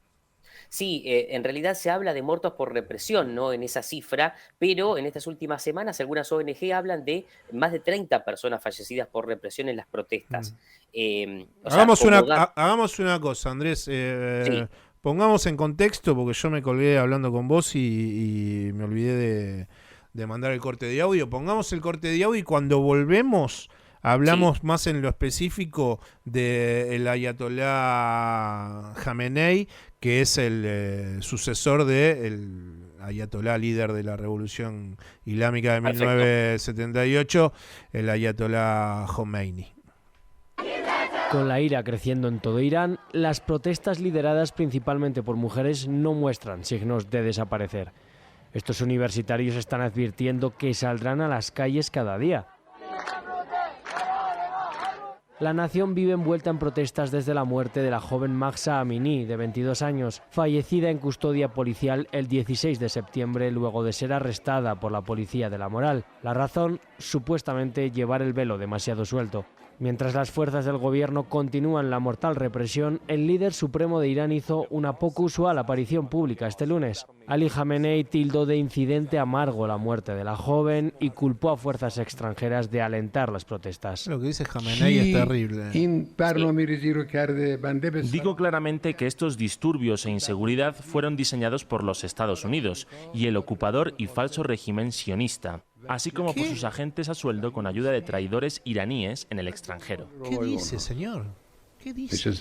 Sí, en realidad se habla de muertos por represión, ¿no? En esa cifra, pero en estas últimas semanas algunas ONG hablan de más de 30 personas fallecidas por represión en las protestas. Hagamos una cosa, Andrés. Pongamos en contexto, porque yo me colgué hablando con vos y me olvidé de mandar el corte de audio. Pongamos el corte de audio y cuando volvemos... Hablamos más en lo específico del Ayatolá Jamenei, que es el sucesor del Ayatolá líder de la Revolución Islámica de 1978, el Ayatolá Khomeini. Con la ira creciendo en todo Irán, las protestas lideradas principalmente por mujeres no muestran signos de desaparecer. Estos universitarios están advirtiendo que saldrán a las calles cada día. La nación vive envuelta en protestas desde la muerte de la joven Mahsa Amini, de 22 años, fallecida en custodia policial el 16 de septiembre luego de ser arrestada por la policía de la moral. La razón, supuestamente, llevar el velo demasiado suelto. Mientras las fuerzas del gobierno continúan la mortal represión, el líder supremo de Irán hizo una poco usual aparición pública este lunes. Ali Khamenei tildó de incidente amargo la muerte de la joven y culpó a fuerzas extranjeras de alentar las protestas. Lo que dice Khamenei es terrible. Digo claramente que estos disturbios e inseguridad fueron diseñados por los Estados Unidos y el ocupador y falso régimen sionista, así como por sus agentes a sueldo con ayuda de traidores iraníes en el extranjero. ¿Qué dice, señor? ¿Qué dice?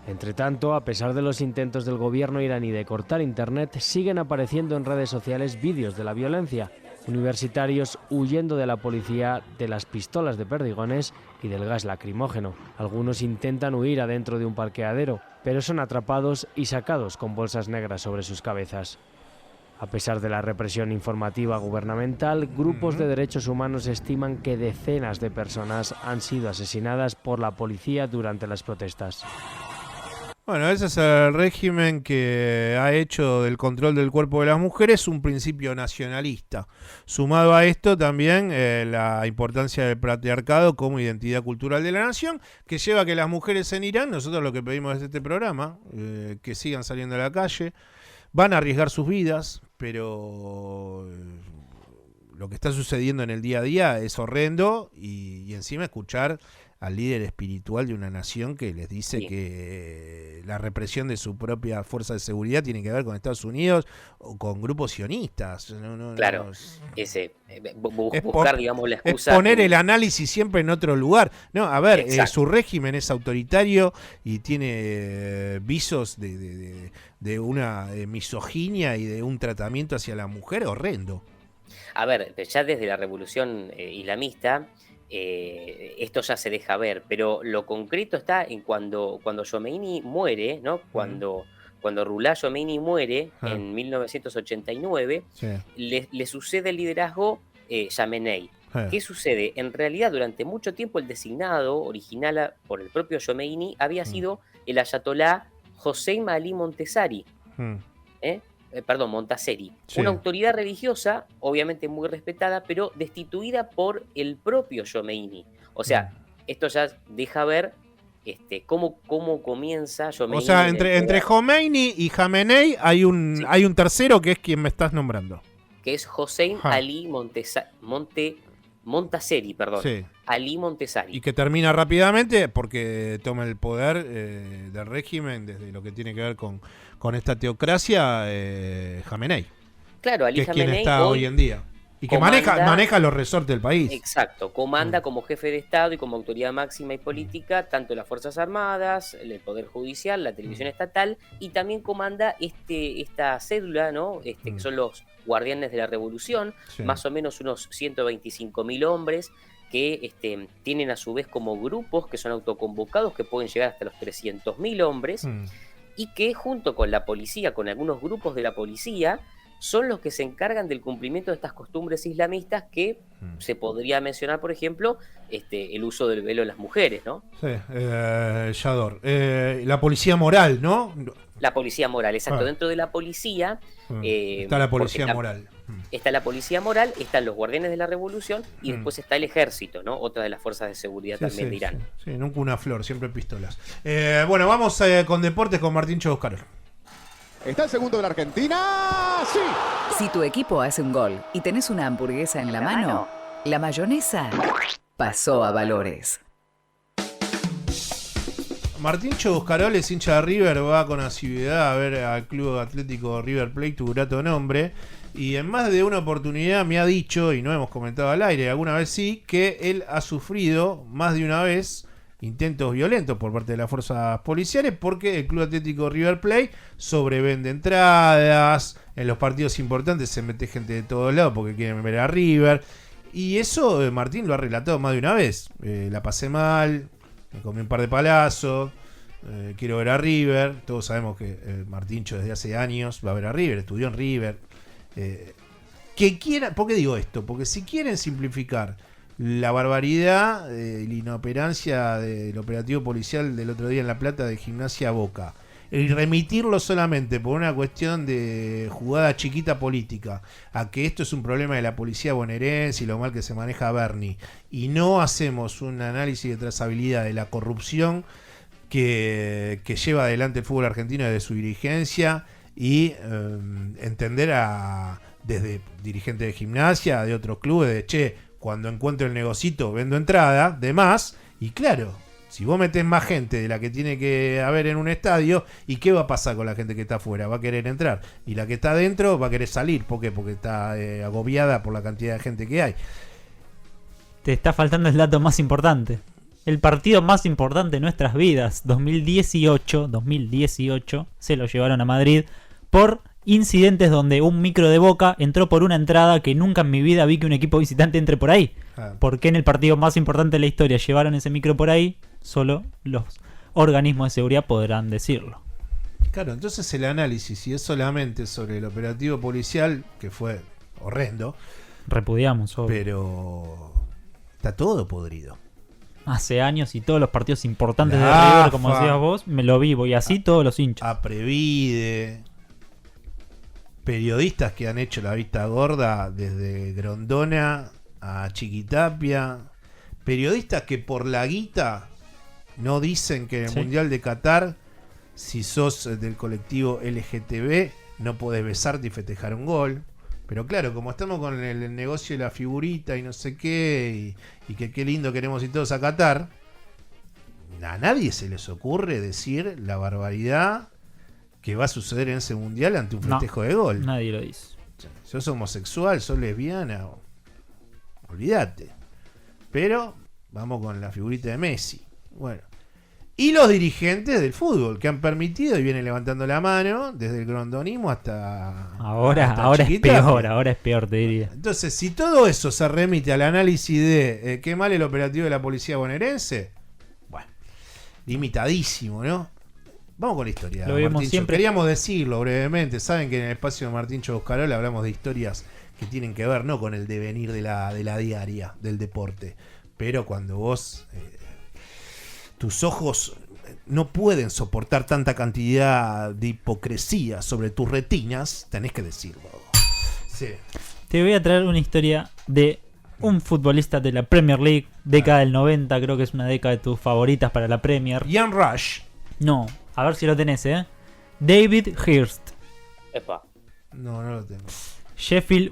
Entre tanto, a pesar de los intentos del gobierno iraní de cortar Internet, siguen apareciendo en redes sociales vídeos de la violencia. Universitarios huyendo de la policía, de las pistolas de perdigones y del gas lacrimógeno. Algunos intentan huir adentro de un parqueadero, pero son atrapados y sacados con bolsas negras sobre sus cabezas. A pesar de la represión informativa gubernamental, grupos de derechos humanos estiman que decenas de personas han sido asesinadas por la policía durante las protestas. Bueno, ese es el régimen que ha hecho del control del cuerpo de las mujeres un principio nacionalista. Sumado a esto también la importancia del patriarcado como identidad cultural de la nación, que lleva a que las mujeres en Irán, nosotros lo que pedimos desde este programa, que sigan saliendo a la calle, van a arriesgar sus vidas, pero lo que está sucediendo en el día a día es horrendo y encima escuchar al líder espiritual de una nación que les dice que la represión de su propia fuerza de seguridad tiene que ver con Estados Unidos o con grupos sionistas. Claro, buscar, digamos, la excusa. Es poner el análisis siempre en otro lugar. No, a ver, su régimen es autoritario y tiene visos de una misoginia y de un tratamiento hacia la mujer horrendo. A ver, ya desde la revolución islamista, esto ya se deja ver, pero lo concreto está en cuando Khomeini muere, ¿no? Cuando Ruhollah Khomeini muere en 1989, le sucede el liderazgo Khamenei. ¿Qué sucede? En realidad, durante mucho tiempo el designado original por el propio Khomeini había sido el ayatolá Hossein Ali Montazeri. Montaseri, una autoridad religiosa, obviamente muy respetada, pero destituida por el propio Khomeini. O sea, esto ya deja ver cómo comienza Khomeini. O sea, entre Khomeini y Khamenei hay un tercero que es quien me estás nombrando. Que es Hossein Ali Montazeri, Sí. Ali Montazeri. Y que termina rápidamente porque toma el poder del régimen desde lo que tiene que ver con esta teocracia, Khamenei. Claro, Ali que es Khamenei quien está hoy en día. Y que maneja los resortes del país. Exacto, comanda como jefe de Estado y como autoridad máxima y política tanto las Fuerzas Armadas, el Poder Judicial, la televisión estatal, y también comanda esta cédula, ¿no? Que son los guardianes de la revolución, más o menos unos 125.000 hombres que tienen a su vez como grupos que son autoconvocados, que pueden llegar hasta los 300.000 hombres, y que junto con la policía, con algunos grupos de la policía, son los que se encargan del cumplimiento de estas costumbres islamistas que se podría mencionar, por ejemplo, el uso del velo de las mujeres, ¿no? Sí, Yador. La policía moral, ¿no? La policía moral, exacto. Dentro de la policía... está la policía moral. Está la policía moral, están los guardianes de la revolución y después está el ejército, ¿no? Otra de las fuerzas de seguridad también de Irán. Sí, nunca una flor, siempre pistolas. Bueno, vamos con deportes con Martín Choboscarol. ¿Está el segundo de la Argentina? ¡Sí! Si tu equipo hace un gol y tenés una hamburguesa en la mano, la mayonesa pasó a Valores. Martín Choboscarol es hincha de River, va con asiduidad a ver al Club Atlético River Plate, tu grato nombre, y en más de una oportunidad me ha dicho, y no hemos comentado al aire, alguna vez sí, que él ha sufrido más de una vez intentos violentos por parte de las fuerzas policiales porque el Club Atlético River Plate sobrevende entradas, en los partidos importantes se mete gente de todos lados porque quieren ver a River, y eso Martín lo ha relatado más de una vez. La pasé mal, me comí un par de palazos, quiero ver a River. Todos sabemos que Martíncho desde hace años va a ver a River, estudió en River. ¿Por qué digo esto? Porque si quieren simplificar la barbaridad, la inoperancia del operativo policial del otro día en La Plata de Gimnasia Boca, y remitirlo solamente por una cuestión de jugada chiquita política a que esto es un problema de la policía bonaerense y lo mal que se maneja Bernie, y no hacemos un análisis de trazabilidad de la corrupción que lleva adelante el fútbol argentino desde su dirigencia y entender desde dirigentes de Gimnasia, de otros clubes, de che, cuando encuentro el negocito vendo entrada, de más, y claro, si vos metés más gente de la que tiene que haber en un estadio, ¿y qué va a pasar con la gente que está afuera? Va a querer entrar, y la que está adentro va a querer salir. ¿Por qué? Porque está agobiada por la cantidad de gente que hay. Te está faltando el dato más importante. El partido más importante de nuestras vidas, 2018, se lo llevaron a Madrid por incidentes donde un micro de Boca entró por una entrada que nunca en mi vida vi que un equipo visitante entre por ahí. ¿Por qué en el partido más importante de la historia llevaron ese micro por ahí? Solo los organismos de seguridad podrán decirlo. Claro, entonces el análisis, si es solamente sobre el operativo policial, que fue horrendo, repudiamos, obvio. Pero está todo podrido. Hace años y todos los partidos importantes de River, como decías vos, me lo vivo, y así todos los hinchas. A Previde, periodistas que han hecho la vista gorda desde Grondona a Chiquitapia, periodistas que por la guita no dicen que en el Mundial de Qatar, si sos del colectivo LGTB, no podés besarte y festejar un gol. Pero claro, como estamos con el negocio de la figurita y no sé qué, y que qué lindo queremos ir todos a Qatar, a nadie se les ocurre decir la barbaridad que va a suceder en ese mundial ante un festejo de gol. Nadie lo dice. Sos homosexual, sos lesbiana, olvídate. Pero vamos con la figurita de Messi. Bueno. Y los dirigentes del fútbol que han permitido y vienen levantando la mano desde el grondonismo hasta ahora es peor, te diría. Entonces, si todo eso se remite al análisis de qué mal el operativo de la policía bonaerense, bueno, limitadísimo, ¿no? Vamos con la historia. Lo vemos siempre. Queríamos decirlo brevemente. Saben que en el espacio de Martín Choboscarola hablamos de historias que tienen que ver no con el devenir de la diaria, del deporte, pero cuando vos tus ojos no pueden soportar tanta cantidad de hipocresía sobre tus retinas, tenés que decirlo. Sí. Te voy a traer una historia de un futbolista de la Premier League, década del 90, creo que es una década de tus favoritas para la Premier. Ian Rush. No, a ver si lo tenés, David Hirst. Epa. No lo tengo. Sheffield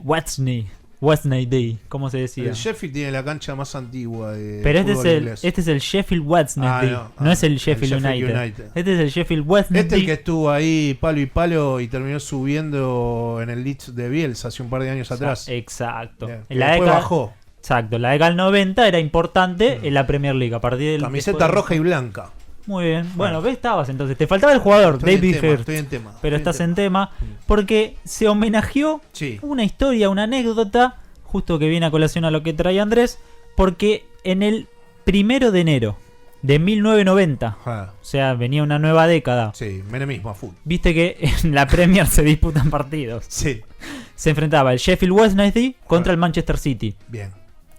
Wednesday, ¿cómo se decía? El Sheffield tiene la cancha más antigua de pero este es el Sheffield Wednesday, no es el Sheffield United. Este es el Sheffield Wednesday. Este es el que estuvo ahí palo y palo y terminó subiendo en el Leeds de Bielsa hace un par de años atrás. Exacto. En la década bajó. Exacto, la década del 90 era importante en la Premier League a partir del camiseta roja y blanca. Muy bien. Bueno, ¿ves? Estabas entonces. Te faltaba el jugador, David Hirst. Estoy en tema. Pero estás en tema porque se homenajeó una historia, una anécdota, justo que viene a colación a lo que trae Andrés, porque en el 1 de enero de 1990, o sea, venía una nueva década. Sí, menemismo a full. Viste que en la Premier se disputan partidos. Sí. Se enfrentaba el Sheffield Wednesday contra el Manchester City. Bien.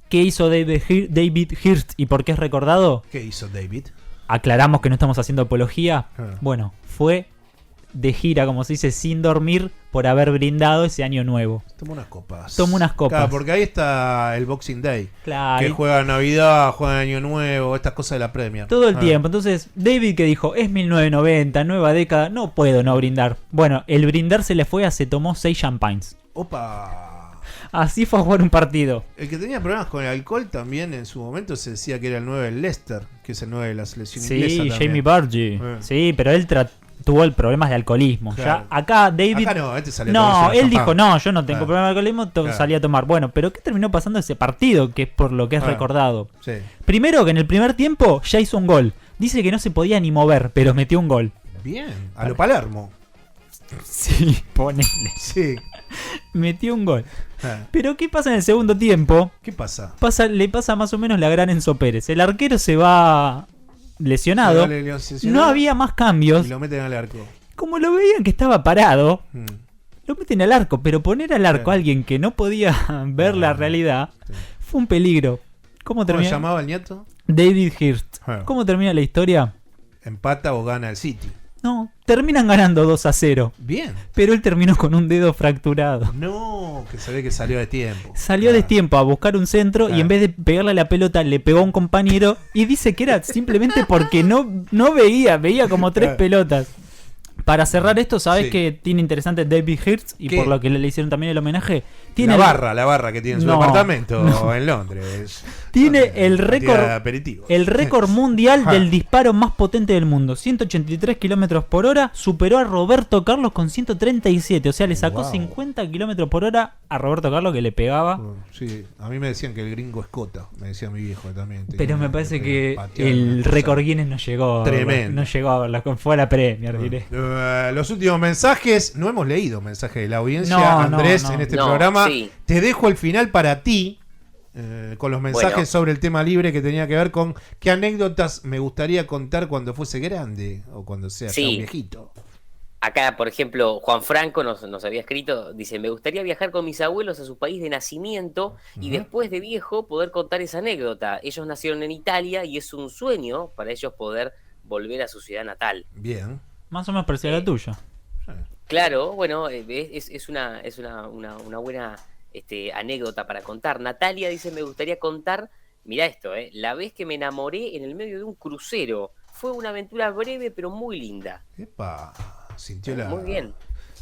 ¿Qué hizo David Hirst y por qué es recordado? ¿Qué hizo David? Aclaramos que no estamos haciendo apología. Bueno, fue de gira, como se dice, sin dormir por haber brindado ese año nuevo. Tomó unas copas. Claro, porque ahí está el Boxing Day. Claro. Que juega Navidad, juega Año Nuevo, estas cosas de la Premier. Todo el tiempo. Entonces, David que dijo, es 1990, nueva década, no puedo no brindar. Bueno, el brindar se le fue, se tomó 6 champagnes. ¡Opa! Así fue a jugar un partido. El que tenía problemas con el alcohol también en su momento se decía que era el 9 del Leicester, que es el 9 de la selección inglesa. Sí, Jamie Vardy. Sí, pero él tuvo el problemas de alcoholismo. Claro. Ya acá David. Acá no, este salió no, él dijo, no, yo no tengo problemas de alcoholismo, salí a tomar. Bueno, pero ¿qué terminó pasando ese partido? Que es por lo que es recordado. Sí. Primero que en el primer tiempo ya hizo un gol. Dice que no se podía ni mover, pero metió un gol. Bien, a lo Palermo. Sí, ponele. Sí. Metió un gol. Pero ¿qué pasa en el segundo tiempo? ¿Qué pasa? Le pasa más o menos la gran Enzo Pérez. El arquero se va lesionado. No había más cambios. Y lo meten al arco. Como lo veían que estaba parado, lo meten al arco. Pero poner al arco a alguien que no podía ver la realidad fue un peligro. ¿Cómo se llamaba el nieto? David Hirst. ¿Cómo termina la historia? Empata o gana el City. No, terminan ganando 2-0. Bien. Pero él terminó con un dedo fracturado. No, que se ve que salió de tiempo. Salió de tiempo a buscar un centro y en vez de pegarle a la pelota le pegó a un compañero y dice que era simplemente porque no veía como 3 pelotas. Para cerrar esto, ¿sabes que tiene interesante David Hirst? Y por lo que le hicieron también el homenaje. Tiene la barra que tiene en su departamento en Londres. Tiene el récord mundial del disparo más potente del mundo. 183 kilómetros por hora. Superó a Roberto Carlos con 137. O sea, le sacó 50 kilómetros por hora a Roberto Carlos, que le pegaba. Sí, a mí me decían que el gringo es Cota. Me decía mi viejo también. Pero me parece que el récord Guinness no llegó. Tremendo. No llegó a verla. Fue a la Premier, diré. Los últimos mensajes. No hemos leído mensajes de la audiencia, Andrés, en este programa. Sí. Te dejo el final para ti, con los mensajes sobre el tema libre que tenía que ver con qué anécdotas me gustaría contar cuando fuese grande o cuando sea ya un viejito. Acá, por ejemplo, Juan Franco nos había escrito, dice, me gustaría viajar con mis abuelos a su país de nacimiento y después de viejo poder contar esa anécdota. Ellos nacieron en Italia y es un sueño para ellos poder volver a su ciudad natal. Bien. Más o menos parecía la tuya. Claro, bueno, es una buena anécdota para contar. Natalia dice, me gustaría contar, mirá esto, la vez que me enamoré en el medio de un crucero. Fue una aventura breve pero muy linda. Epa, muy bien.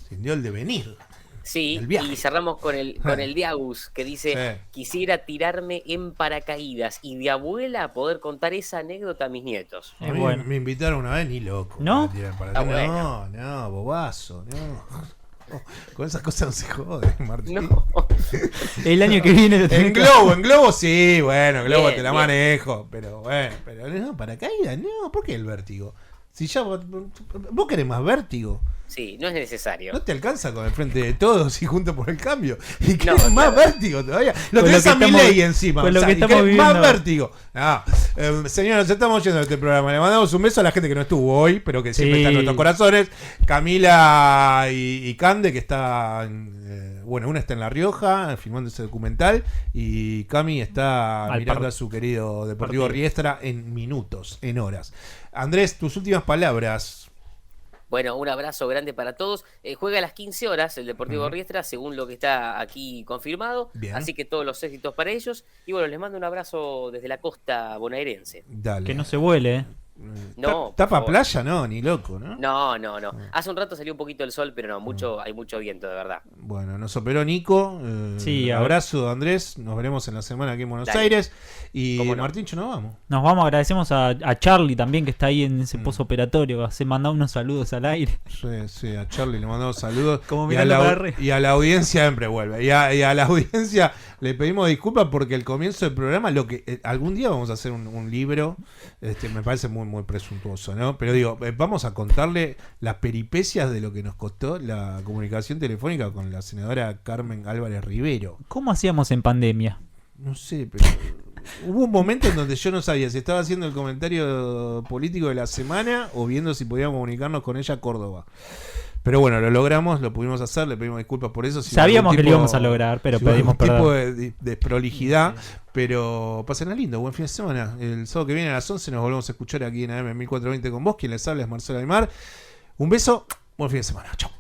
Sintió el devenir. Sí, y cerramos con el Diagus, que dice, quisiera tirarme en paracaídas y de abuela poder contar esa anécdota a mis nietos. Me invitaron una vez, ni loco. ¿No? No, bobazo, no. Con esas cosas no se jode, Martín. No. El año que viene en globo sí, bueno, en globo te la manejo, pero no, paracaídas, no, ¿por qué el vértigo? Si ya vos querés más vértigo. Sí, no es necesario. No te alcanza con el frente de todos y junto por el cambio. Y querés más vértigo todavía. Lo tenés a Milei encima. Con lo que estamos viviendo. Más vértigo. Señores, estamos yendo de este programa. Le mandamos un beso a la gente que no estuvo hoy, pero que siempre está en nuestros corazones. Camila y Cande, que está una está en La Rioja filmando ese documental y Cami está mirando a su querido Deportivo Riestra en minutos, en horas. Andrés, tus últimas palabras. Bueno, un abrazo grande para todos. Juega a las 15 horas el Deportivo Riestra, según lo que está aquí confirmado. Bien. Así que todos los éxitos para ellos. Y bueno, les mando un abrazo desde la costa bonaerense. Dale. Que no se vuele, No, tapa playa, no, ni loco, ¿no? No. Hace un rato salió un poquito el sol, pero no, hay mucho viento, de verdad. Bueno, nos operó Nico. Abrazo, Andrés. Nos veremos en la semana aquí en Buenos Aires. Y Martíncho, nos vamos. Nos vamos, agradecemos a Charlie también, que está ahí en ese posoperatorio. Se mandó unos saludos al aire. Sí, a Charlie le mandamos saludos. Como y a la audiencia siempre vuelve. Y a la audiencia le pedimos disculpas porque el comienzo del programa, lo que algún día vamos a hacer un libro, me parece muy presuntuoso, ¿no? Pero digo, vamos a contarle las peripecias de lo que nos costó la comunicación telefónica con la senadora Carmen Álvarez Rivero. ¿Cómo hacíamos en pandemia? No sé, pero hubo un momento en donde yo no sabía si estaba haciendo el comentario político de la semana o viendo si podíamos comunicarnos con ella a Córdoba. Pero bueno, lo logramos, lo pudimos hacer, le pedimos disculpas por eso. Sabíamos que lo íbamos a lograr, pero pedimos perdón. Tipo de desprolijidad, pero pasen a lindo, buen fin de semana. El sábado que viene a las 11 nos volvemos a escuchar aquí en AM 1420 con vos. Quien les habla es Marcelo Aymar. Un beso, buen fin de semana, chau.